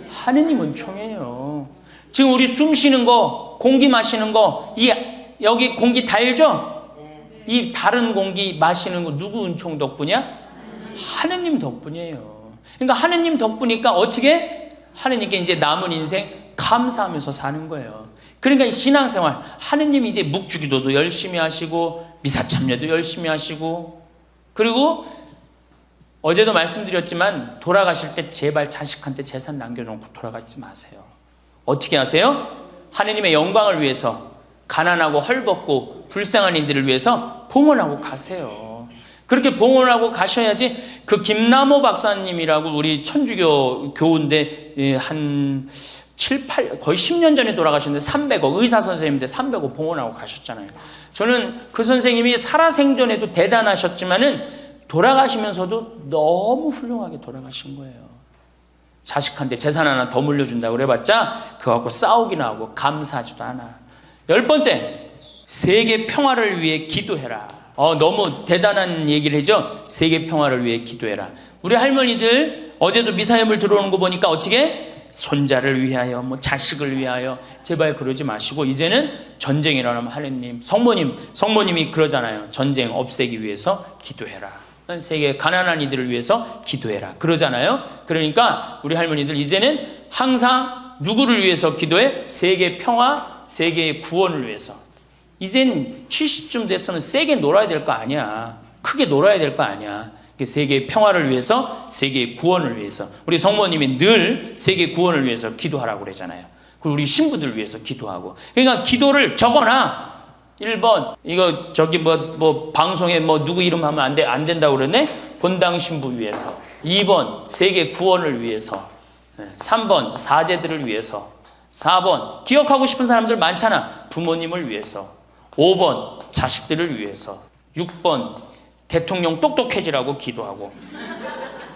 하느님 은총이에요. 지금 우리 숨 쉬는 거, 공기 마시는 거, 여기 공기 달죠? 이 다른 공기 마시는 거 누구 은총 덕분이야? 하느님 덕분이에요. 그러니까 하느님 덕분이니까 어떻게? 하느님께 이제 남은 인생 감사하면서 사는 거예요. 그러니까 이 신앙생활, 하느님이 이제 묵주기도도 열심히 하시고 미사참여도 열심히 하시고 그리고 어제도 말씀드렸지만 돌아가실 때 제발 자식한테 재산 남겨놓고 돌아가지 마세요. 어떻게 하세요? 하느님의 영광을 위해서 가난하고 헐벗고 불쌍한 이들을 위해서 봉헌하고 가세요. 그렇게 봉헌하고 가셔야지. 그 김남호 박사님이라고 우리 천주교 교우인데 한 7, 8, 거의 10년 전에 돌아가셨는데 300억 의사 선생님인데 300억 봉헌하고 가셨잖아요. 저는 그 선생님이 살아생전에도 대단하셨지만은 돌아가시면서도 너무 훌륭하게 돌아가신 거예요. 자식한테 재산 하나 더 물려준다고 그래봤자 그거 갖고 싸우기나 하고 감사하지도 않아. 10번째, 세계 평화를 위해 기도해라. 너무 대단한 얘기를 해죠. 세계 평화를 위해 기도해라. 우리 할머니들 어제도 미사여물 들어오는 거 보니까 어떻게? 손자를 위하여, 뭐 자식을 위하여. 제발 그러지 마시고 이제는 전쟁이라면 하느님, 성모님이 그러잖아요. 전쟁 없애기 위해서 기도해라. 세계 가난한 이들을 위해서 기도해라. 그러잖아요. 그러니까 우리 할머니들 이제는 항상 누구를 위해서 기도해? 세계 평화, 세계의 구원을 위해서. 이젠 70쯤 됐으면 세게 놀아야 될 거 아니야. 크게 놀아야 될 거 아니야. 세계의 평화를 위해서, 세계의 구원을 위해서. 우리 성모님이 늘 세계 구원을 위해서 기도하라고 그러잖아요. 그리고 우리 신부들을 위해서 기도하고. 그러니까 기도를 적어놔. 1번 이거 뭐 방송에 뭐 누구 이름 하면 안 된다고 그러네. 본당 신부 위해서. 2번 세계 구원을 위해서. 3번 사제들을 위해서. 4번 기억하고 싶은 사람들 많잖아. 부모님을 위해서. 5번 자식들을 위해서. 6번 대통령 똑똑해지라고 기도하고.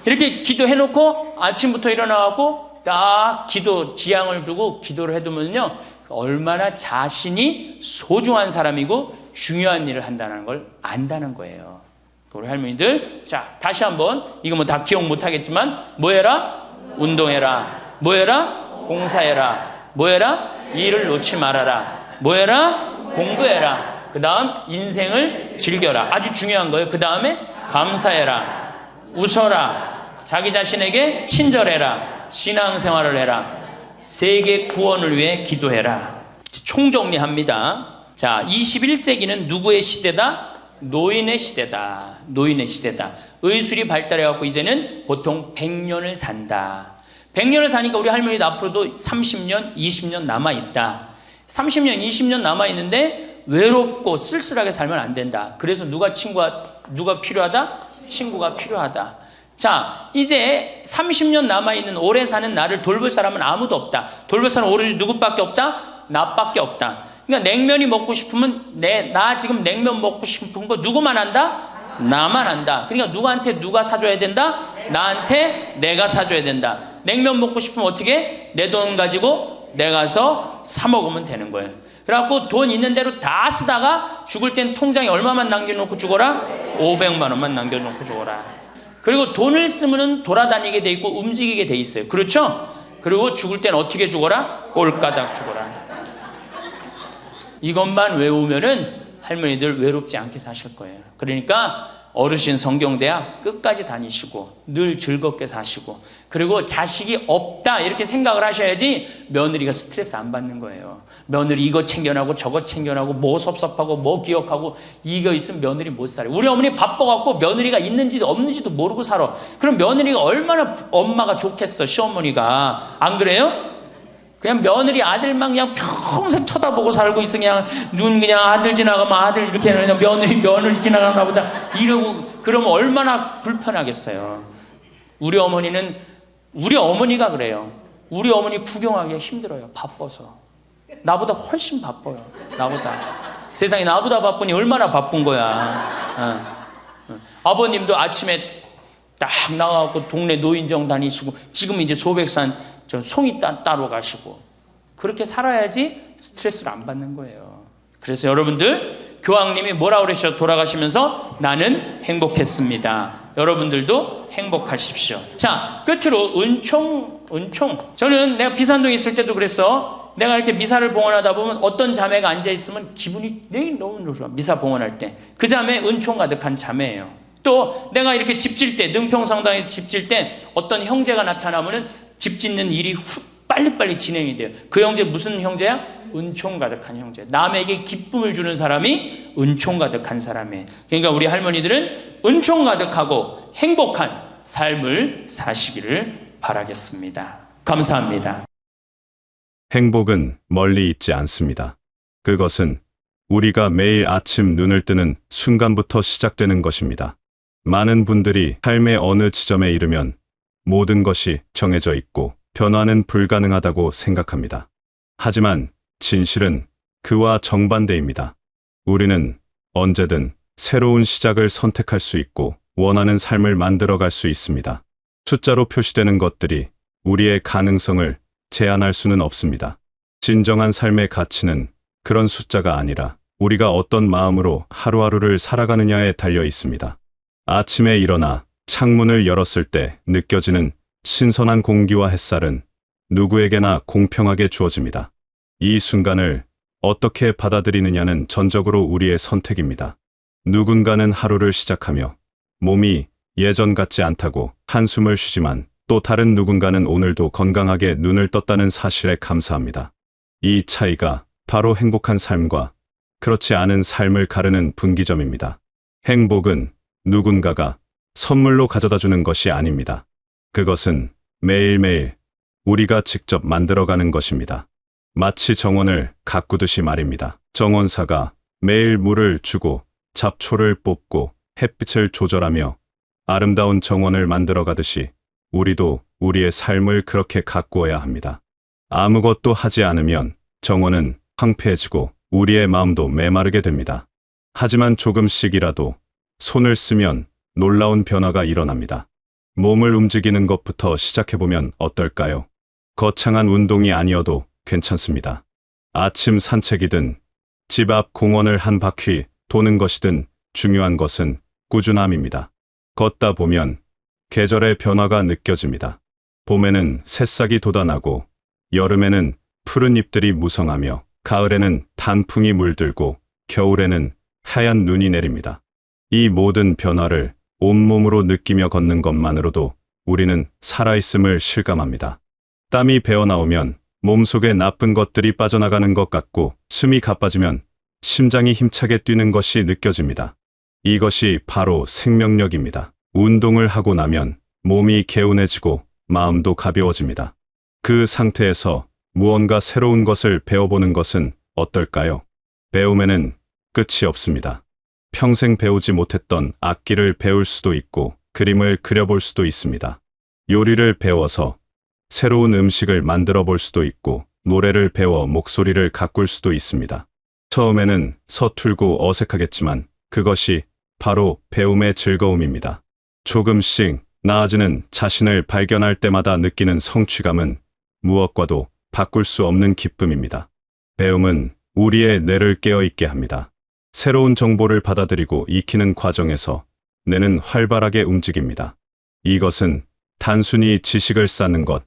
이렇게 기도해놓고 아침부터 일어나고 딱 기도 지향을 두고 기도를 해두면요, 얼마나 자신이 소중한 사람이고 중요한 일을 한다는 걸 안다는 거예요. 우리 할머니들, 자 다시 한번, 이거 뭐 다 기억 못하겠지만, 뭐해라? 운동해라. 뭐해라? 봉사해라. 뭐해라? 일을 놓지 말아라. 뭐해라? 공부해라. 그 다음 인생을 즐겨라. 아주 중요한 거예요. 그 다음에 감사해라. 웃어라. 자기 자신에게 친절해라. 신앙생활을 해라. 세계 구원을 위해 기도해라. 총정리합니다. 자, 21세기는 누구의 시대다? 노인의 시대다. 노인의 시대다. 의술이 발달해갖고 이제는 보통 100년을 산다. 100년을 사니까 우리 할머니도 앞으로도 30년, 20년 남아있다. 30년, 20년 남아있는데 외롭고 쓸쓸하게 살면 안 된다. 그래서 누가 필요하다? 친구가 필요하다. 자, 이제 30년 남아있는 오래 사는 나를 돌볼 사람은 아무도 없다. 돌볼 사람은 오로지 누구밖에 없다? 나밖에 없다. 그러니까 냉면이 먹고 싶으면 나 지금 냉면 먹고 싶은 거 누구만 한다? 나만 한다. 그러니까 누구한테 누가 사줘야 된다? 나한테 내가 사줘야 된다. 냉면 먹고 싶으면 어떻게? 내 돈 가지고 내가 가서 사 먹으면 되는 거예요. 그래갖고 돈 있는 대로 다 쓰다가 죽을 땐 통장에 얼마만 남겨놓고 죽어라? 500만 원만 남겨놓고 죽어라. 그리고 돈을 쓰면 돌아다니게 돼 있고 움직이게 돼 있어요. 그렇죠? 그리고 죽을 땐 어떻게 죽어라? 꼴까닥 죽어라. 이것만 외우면은 할머니들 외롭지 않게 사실 거예요. 그러니까 어르신 성경대학 끝까지 다니시고 늘 즐겁게 사시고, 그리고 자식이 없다 이렇게 생각을 하셔야지 며느리가 스트레스 안 받는 거예요. 며느리 이거 챙겨나고 저거 챙겨나고 뭐 섭섭하고 뭐 기억하고 이거 있으면 며느리 못 살아요. 우리 어머니 바빠갖고 며느리가 있는지도 없는지도 모르고 살아. 그럼 며느리가 얼마나 엄마가 좋겠어, 시어머니가. 안 그래요? 그냥 며느리 아들만 그냥 평생 쳐다보고 살고 있어. 그냥 눈 그냥 아들 지나가면 아들 이렇게 하는, 며느리 지나가나 보다 이러고. 그러면 얼마나 불편하겠어요. 우리 어머니가 그래요. 우리 어머니 구경하기가 힘들어요. 바빠서. 나보다 훨씬 바빠요. 나보다. 세상에 나보다 바쁘니 얼마나 바쁜 거야. 아버님도 아침에 딱 나가고 동네 노인정 다니시고, 지금 이제 소백산 송이 따러 가시고, 그렇게 살아야지 스트레스를 안 받는 거예요. 그래서 여러분들, 교황님이 뭐라 그러셔? 돌아가시면서 나는 행복했습니다. 여러분들도 행복하십시오. 자, 끝으로 은총. 저는 내가 비산동에 있을 때도 그랬어. 내가 이렇게 미사를 봉헌하다 보면 어떤 자매가 앉아있으면 기분이 너무 좋아. 미사 봉헌할 때. 그 자매 은총 가득한 자매예요. 또 내가 이렇게 집 질 때, 능평성당에서 집 질 때 어떤 형제가 나타나면은 집 짓는 일이 빨리빨리 진행이 돼요. 그 형제 무슨 형제야? 은총 가득한 형제. 남에게 기쁨을 주는 사람이 은총 가득한 사람이에요. 그러니까 우리 할머니들은 은총 가득하고 행복한 삶을 사시기를 바라겠습니다. 감사합니다. 행복은 멀리 있지 않습니다. 그것은 우리가 매일 아침 눈을 뜨는 순간부터 시작되는 것입니다. 많은 분들이 삶의 어느 지점에 이르면 모든 것이 정해져 있고 변화는 불가능하다고 생각합니다. 하지만 진실은 그와 정반대입니다. 우리는 언제든 새로운 시작을 선택할 수 있고 원하는 삶을 만들어갈 수 있습니다. 숫자로 표시되는 것들이 우리의 가능성을 제한할 수는 없습니다. 진정한 삶의 가치는 그런 숫자가 아니라 우리가 어떤 마음으로 하루하루를 살아가느냐에 달려 있습니다. 아침에 일어나 창문을 열었을 때 느껴지는 신선한 공기와 햇살은 누구에게나 공평하게 주어집니다. 이 순간을 어떻게 받아들이느냐는 전적으로 우리의 선택입니다. 누군가는 하루를 시작하며 몸이 예전 같지 않다고 한숨을 쉬지만 또 다른 누군가는 오늘도 건강하게 눈을 떴다는 사실에 감사합니다. 이 차이가 바로 행복한 삶과 그렇지 않은 삶을 가르는 분기점입니다. 행복은 누군가가 선물로 가져다 주는 것이 아닙니다. 그것은 매일매일 우리가 직접 만들어가는 것입니다. 마치 정원을 가꾸듯이 말입니다. 정원사가 매일 물을 주고 잡초를 뽑고 햇빛을 조절하며 아름다운 정원을 만들어가듯이 우리도 우리의 삶을 그렇게 가꾸어야 합니다. 아무것도 하지 않으면 정원은 황폐해지고 우리의 마음도 메마르게 됩니다. 하지만 조금씩이라도 손을 쓰면 놀라운 변화가 일어납니다. 몸을 움직이는 것부터 시작해보면 어떨까요? 거창한 운동이 아니어도 괜찮습니다. 아침 산책이든 집 앞 공원을 한 바퀴 도는 것이든 중요한 것은 꾸준함입니다. 걷다 보면 계절의 변화가 느껴집니다. 봄에는 새싹이 돋아나고 여름에는 푸른 잎들이 무성하며 가을에는 단풍이 물들고 겨울에는 하얀 눈이 내립니다. 이 모든 변화를 온몸으로 느끼며 걷는 것만으로도 우리는 살아있음을 실감합니다. 땀이 배어나오면 몸속에 나쁜 것들이 빠져나가는 것 같고 숨이 가빠지면 심장이 힘차게 뛰는 것이 느껴집니다. 이것이 바로 생명력입니다. 운동을 하고 나면 몸이 개운해지고 마음도 가벼워집니다. 그 상태에서 무언가 새로운 것을 배워보는 것은 어떨까요? 배움에는 끝이 없습니다. 평생 배우지 못했던 악기를 배울 수도 있고 그림을 그려볼 수도 있습니다. 요리를 배워서 새로운 음식을 만들어 볼 수도 있고 노래를 배워 목소리를 가꿀 수도 있습니다. 처음에는 서툴고 어색하겠지만 그것이 바로 배움의 즐거움입니다. 조금씩 나아지는 자신을 발견할 때마다 느끼는 성취감은 무엇과도 바꿀 수 없는 기쁨입니다. 배움은 우리의 뇌를 깨어있게 합니다. 새로운 정보를 받아들이고 익히는 과정에서 뇌는 활발하게 움직입니다. 이것은 단순히 지식을 쌓는 것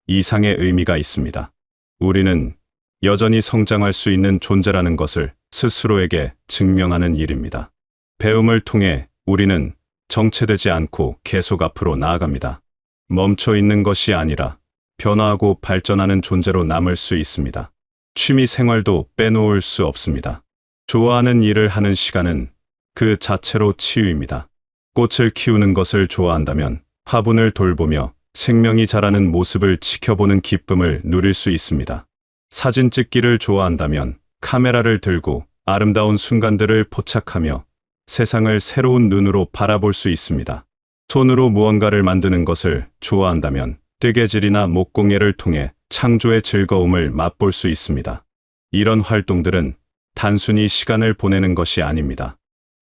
이상의 의미가 있습니다. 우리는 여전히 성장할 수 있는 존재라는 것을 스스로에게 증명하는 일입니다. 배움을 통해 우리는 정체되지 않고 계속 앞으로 나아갑니다. 멈춰 있는 것이 아니라 변화하고 발전하는 존재로 남을 수 있습니다. 취미 생활도 빼놓을 수 없습니다. 좋아하는 일을 하는 시간은 그 자체로 치유입니다. 꽃을 키우는 것을 좋아한다면 화분을 돌보며 생명이 자라는 모습을 지켜보는 기쁨을 누릴 수 있습니다. 사진 찍기를 좋아한다면 카메라를 들고 아름다운 순간들을 포착하며 세상을 새로운 눈으로 바라볼 수 있습니다. 손으로 무언가를 만드는 것을 좋아한다면 뜨개질이나 목공예를 통해 창조의 즐거움을 맛볼 수 있습니다. 이런 활동들은 단순히 시간을 보내는 것이 아닙니다.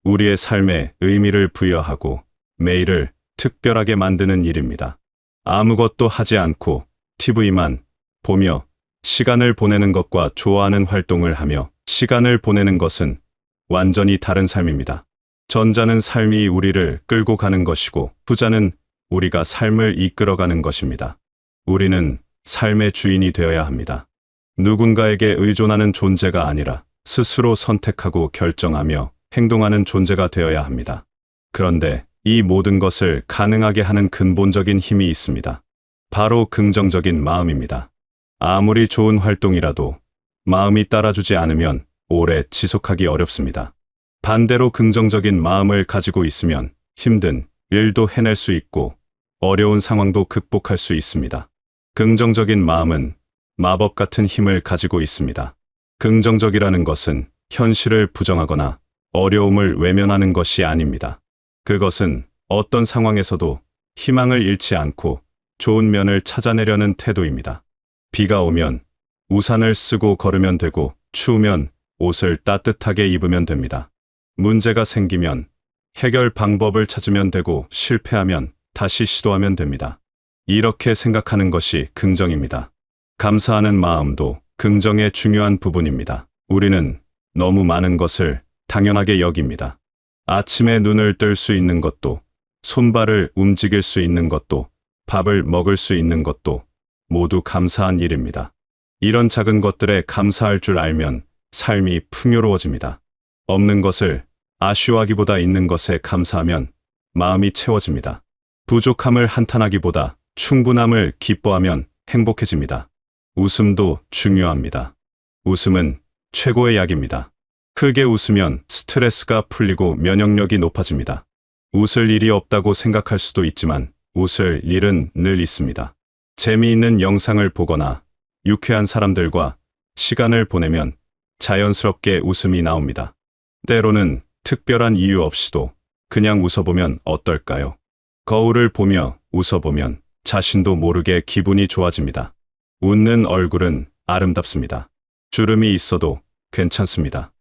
우리의 삶에 의미를 부여하고 매일을 특별하게 만드는 일입니다. 아무것도 하지 않고 TV만 보며 시간을 보내는 것과 좋아하는 활동을 하며 시간을 보내는 것은 완전히 다른 삶입니다. 전자는 삶이 우리를 끌고 가는 것이고 후자는 우리가 삶을 이끌어가는 것입니다. 우리는 삶의 주인이 되어야 합니다. 누군가에게 의존하는 존재가 아니라 스스로 선택하고 결정하며 행동하는 존재가 되어야 합니다. 그런데 이 모든 것을 가능하게 하는 근본적인 힘이 있습니다. 바로 긍정적인 마음입니다. 아무리 좋은 활동이라도 마음이 따라주지 않으면 오래 지속하기 어렵습니다. 반대로 긍정적인 마음을 가지고 있으면 힘든 일도 해낼 수 있고 어려운 상황도 극복할 수 있습니다. 긍정적인 마음은 마법 같은 힘을 가지고 있습니다. 긍정적이라는 것은 현실을 부정하거나 어려움을 외면하는 것이 아닙니다. 그것은 어떤 상황에서도 희망을 잃지 않고 좋은 면을 찾아내려는 태도입니다. 비가 오면 우산을 쓰고 걸으면 되고 추우면 옷을 따뜻하게 입으면 됩니다. 문제가 생기면 해결 방법을 찾으면 되고 실패하면 다시 시도하면 됩니다. 이렇게 생각하는 것이 긍정입니다. 감사하는 마음도 긍정의 중요한 부분입니다. 우리는 너무 많은 것을 당연하게 여깁니다. 아침에 눈을 뜰 수 있는 것도, 손발을 움직일 수 있는 것도, 밥을 먹을 수 있는 것도 모두 감사한 일입니다. 이런 작은 것들에 감사할 줄 알면 삶이 풍요로워집니다. 없는 것을 아쉬워하기보다 있는 것에 감사하면 마음이 채워집니다. 부족함을 한탄하기보다 충분함을 기뻐하면 행복해집니다. 웃음도 중요합니다. 웃음은 최고의 약입니다. 크게 웃으면 스트레스가 풀리고 면역력이 높아집니다. 웃을 일이 없다고 생각할 수도 있지만 웃을 일은 늘 있습니다. 재미있는 영상을 보거나 유쾌한 사람들과 시간을 보내면 자연스럽게 웃음이 나옵니다. 때로는 특별한 이유 없이도 그냥 웃어보면 어떨까요? 거울을 보며 웃어보면 자신도 모르게 기분이 좋아집니다. 웃는 얼굴은 아름답습니다. 주름이 있어도 괜찮습니다.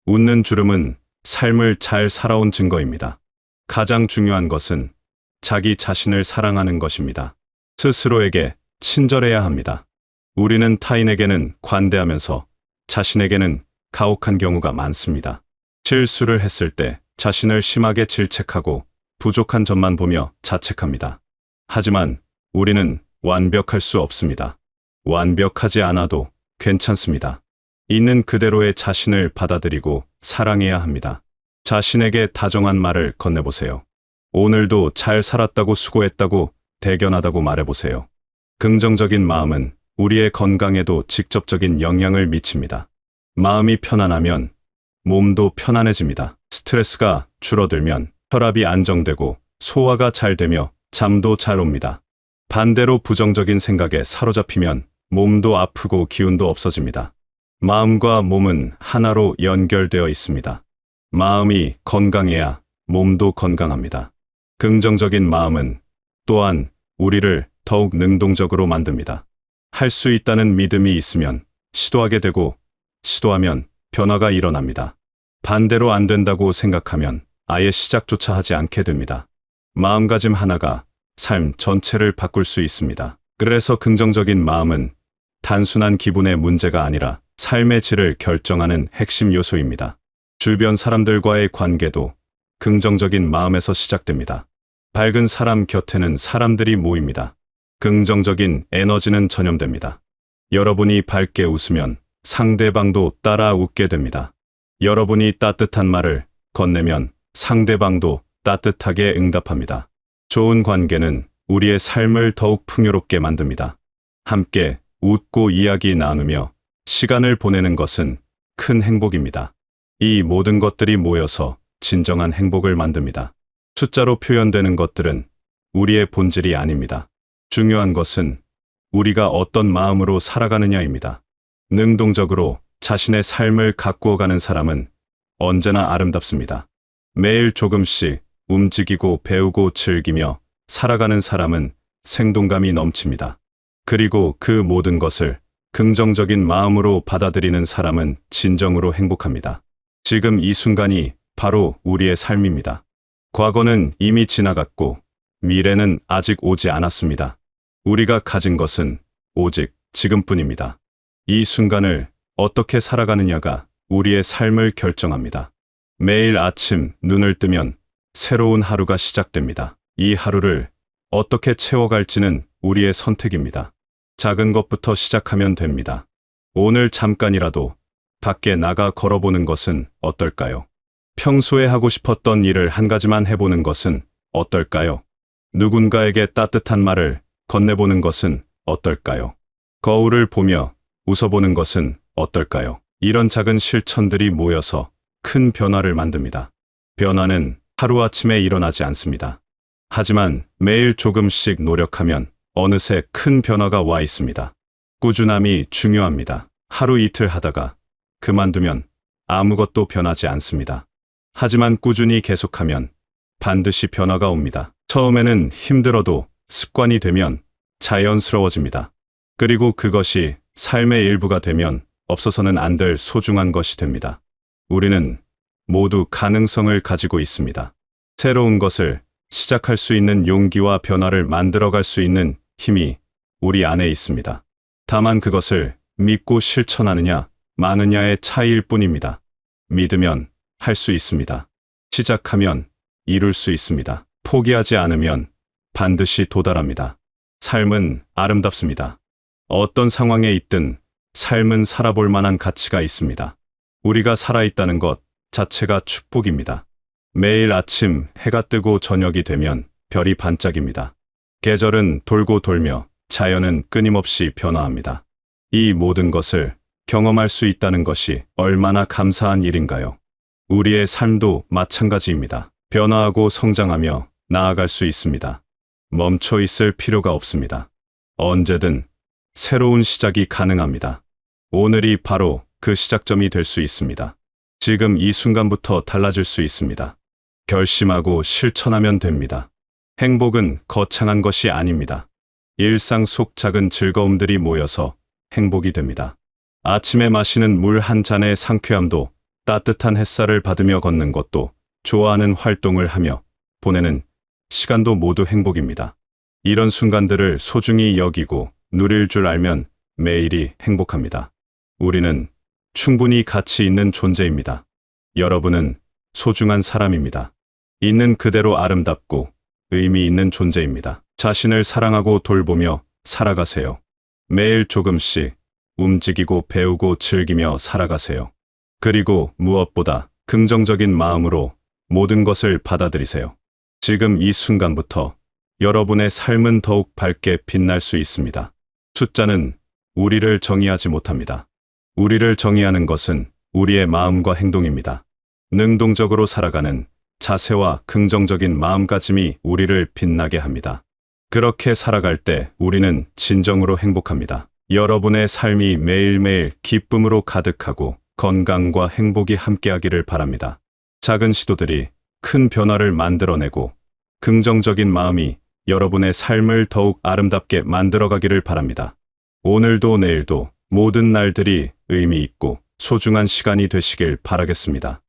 웃는 주름은 삶을 잘 살아온 증거입니다. 가장 중요한 것은 자기 자신을 사랑하는 것입니다. 스스로에게 친절해야 합니다. 우리는 타인에게는 관대하면서 자신에게는 가혹한 경우가 많습니다. 실수를 했을 때 자신을 심하게 질책하고 부족한 점만 보며 자책합니다. 하지만 우리는 완벽할 수 없습니다. 완벽하지 않아도 괜찮습니다. 있는 그대로의 자신을 받아들이고 사랑해야 합니다. 자신에게 다정한 말을 건네보세요. 오늘도 잘 살았다고 수고했다고 대견하다고 말해보세요. 긍정적인 마음은 우리의 건강에도 직접적인 영향을 미칩니다. 마음이 편안하면 몸도 편안해집니다. 스트레스가 줄어들면 혈압이 안정되고 소화가 잘 되며 잠도 잘 옵니다. 반대로 부정적인 생각에 사로잡히면 몸도 아프고 기운도 없어집니다. 마음과 몸은 하나로 연결되어 있습니다. 마음이 건강해야 몸도 건강합니다. 긍정적인 마음은 또한 우리를 더욱 능동적으로 만듭니다. 할 수 있다는 믿음이 있으면 시도하게 되고 시도하면 변화가 일어납니다. 반대로 안 된다고 생각하면 아예 시작조차 하지 않게 됩니다. 마음가짐 하나가 삶 전체를 바꿀 수 있습니다. 그래서 긍정적인 마음은 단순한 기분의 문제가 아니라 삶의 질을 결정하는 핵심 요소입니다. 주변 사람들과의 관계도 긍정적인 마음에서 시작됩니다. 밝은 사람 곁에는 사람들이 모입니다. 긍정적인 에너지는 전염됩니다. 여러분이 밝게 웃으면 상대방도 따라 웃게 됩니다. 여러분이 따뜻한 말을 건네면 상대방도 따뜻하게 응답합니다. 좋은 관계는 우리의 삶을 더욱 풍요롭게 만듭니다. 함께 웃고 이야기 나누며 시간을 보내는 것은 큰 행복입니다. 이 모든 것들이 모여서 진정한 행복을 만듭니다. 숫자로 표현되는 것들은 우리의 본질이 아닙니다. 중요한 것은 우리가 어떤 마음으로 살아가느냐입니다. 능동적으로 자신의 삶을 가꾸어가는 사람은 언제나 아름답습니다. 매일 조금씩 움직이고 배우고 즐기며 살아가는 사람은 생동감이 넘칩니다. 그리고 그 모든 것을 긍정적인 마음으로 받아들이는 사람은 진정으로 행복합니다. 지금 이 순간이 바로 우리의 삶입니다. 과거는 이미 지나갔고 미래는 아직 오지 않았습니다. 우리가 가진 것은 오직 지금뿐입니다. 이 순간을 어떻게 살아가느냐가 우리의 삶을 결정합니다. 매일 아침 눈을 뜨면 새로운 하루가 시작됩니다. 이 하루를 어떻게 채워갈지는 우리의 선택입니다. 작은 것부터 시작하면 됩니다. 오늘 잠깐이라도 밖에 나가 걸어보는 것은 어떨까요? 평소에 하고 싶었던 일을 한 가지만 해보는 것은 어떨까요? 누군가에게 따뜻한 말을 건네보는 것은 어떨까요? 거울을 보며 웃어보는 것은 어떨까요? 이런 작은 실천들이 모여서 큰 변화를 만듭니다. 변화는 하루아침에 일어나지 않습니다. 하지만 매일 조금씩 노력하면 어느새 큰 변화가 와 있습니다. 꾸준함이 중요합니다. 하루 이틀 하다가 그만두면 아무것도 변하지 않습니다. 하지만 꾸준히 계속하면 반드시 변화가 옵니다. 처음에는 힘들어도 습관이 되면 자연스러워집니다. 그리고 그것이 삶의 일부가 되면 없어서는 안 될 소중한 것이 됩니다. 우리는 모두 가능성을 가지고 있습니다. 새로운 것을 시작할 수 있는 용기와 변화를 만들어갈 수 있는 힘이 우리 안에 있습니다. 다만 그것을 믿고 실천하느냐, 마느냐의 차이일 뿐입니다. 믿으면 할 수 있습니다. 시작하면 이룰 수 있습니다. 포기하지 않으면 반드시 도달합니다. 삶은 아름답습니다. 어떤 상황에 있든 삶은 살아볼 만한 가치가 있습니다. 우리가 살아있다는 것 자체가 축복입니다. 매일 아침 해가 뜨고 저녁이 되면 별이 반짝입니다. 계절은 돌고 돌며 자연은 끊임없이 변화합니다. 이 모든 것을 경험할 수 있다는 것이 얼마나 감사한 일인가요? 우리의 삶도 마찬가지입니다. 변화하고 성장하며 나아갈 수 있습니다. 멈춰 있을 필요가 없습니다. 언제든 새로운 시작이 가능합니다. 오늘이 바로 그 시작점이 될 수 있습니다. 지금 이 순간부터 달라질 수 있습니다. 결심하고 실천하면 됩니다. 행복은 거창한 것이 아닙니다. 일상 속 작은 즐거움들이 모여서 행복이 됩니다. 아침에 마시는 물 한 잔의 상쾌함도, 따뜻한 햇살을 받으며 걷는 것도, 좋아하는 활동을 하며 보내는 시간도 모두 행복입니다. 이런 순간들을 소중히 여기고 누릴 줄 알면 매일이 행복합니다. 우리는 충분히 가치 있는 존재입니다. 여러분은 소중한 사람입니다. 있는 그대로 아름답고 의미 있는 존재입니다. 자신을 사랑하고 돌보며 살아가세요. 매일 조금씩 움직이고 배우고 즐기며 살아가세요. 그리고 무엇보다 긍정적인 마음으로 모든 것을 받아들이세요. 지금 이 순간부터 여러분의 삶은 더욱 밝게 빛날 수 있습니다. 숫자는 우리를 정의하지 못합니다. 우리를 정의하는 것은 우리의 마음과 행동입니다. 능동적으로 살아가는 자세와 긍정적인 마음가짐이 우리를 빛나게 합니다. 그렇게 살아갈 때 우리는 진정으로 행복합니다. 여러분의 삶이 매일매일 기쁨으로 가득하고 건강과 행복이 함께하기를 바랍니다. 작은 시도들이 큰 변화를 만들어내고 긍정적인 마음이 여러분의 삶을 더욱 아름답게 만들어가기를 바랍니다. 오늘도 내일도 모든 날들이 의미 있고 소중한 시간이 되시길 바라겠습니다.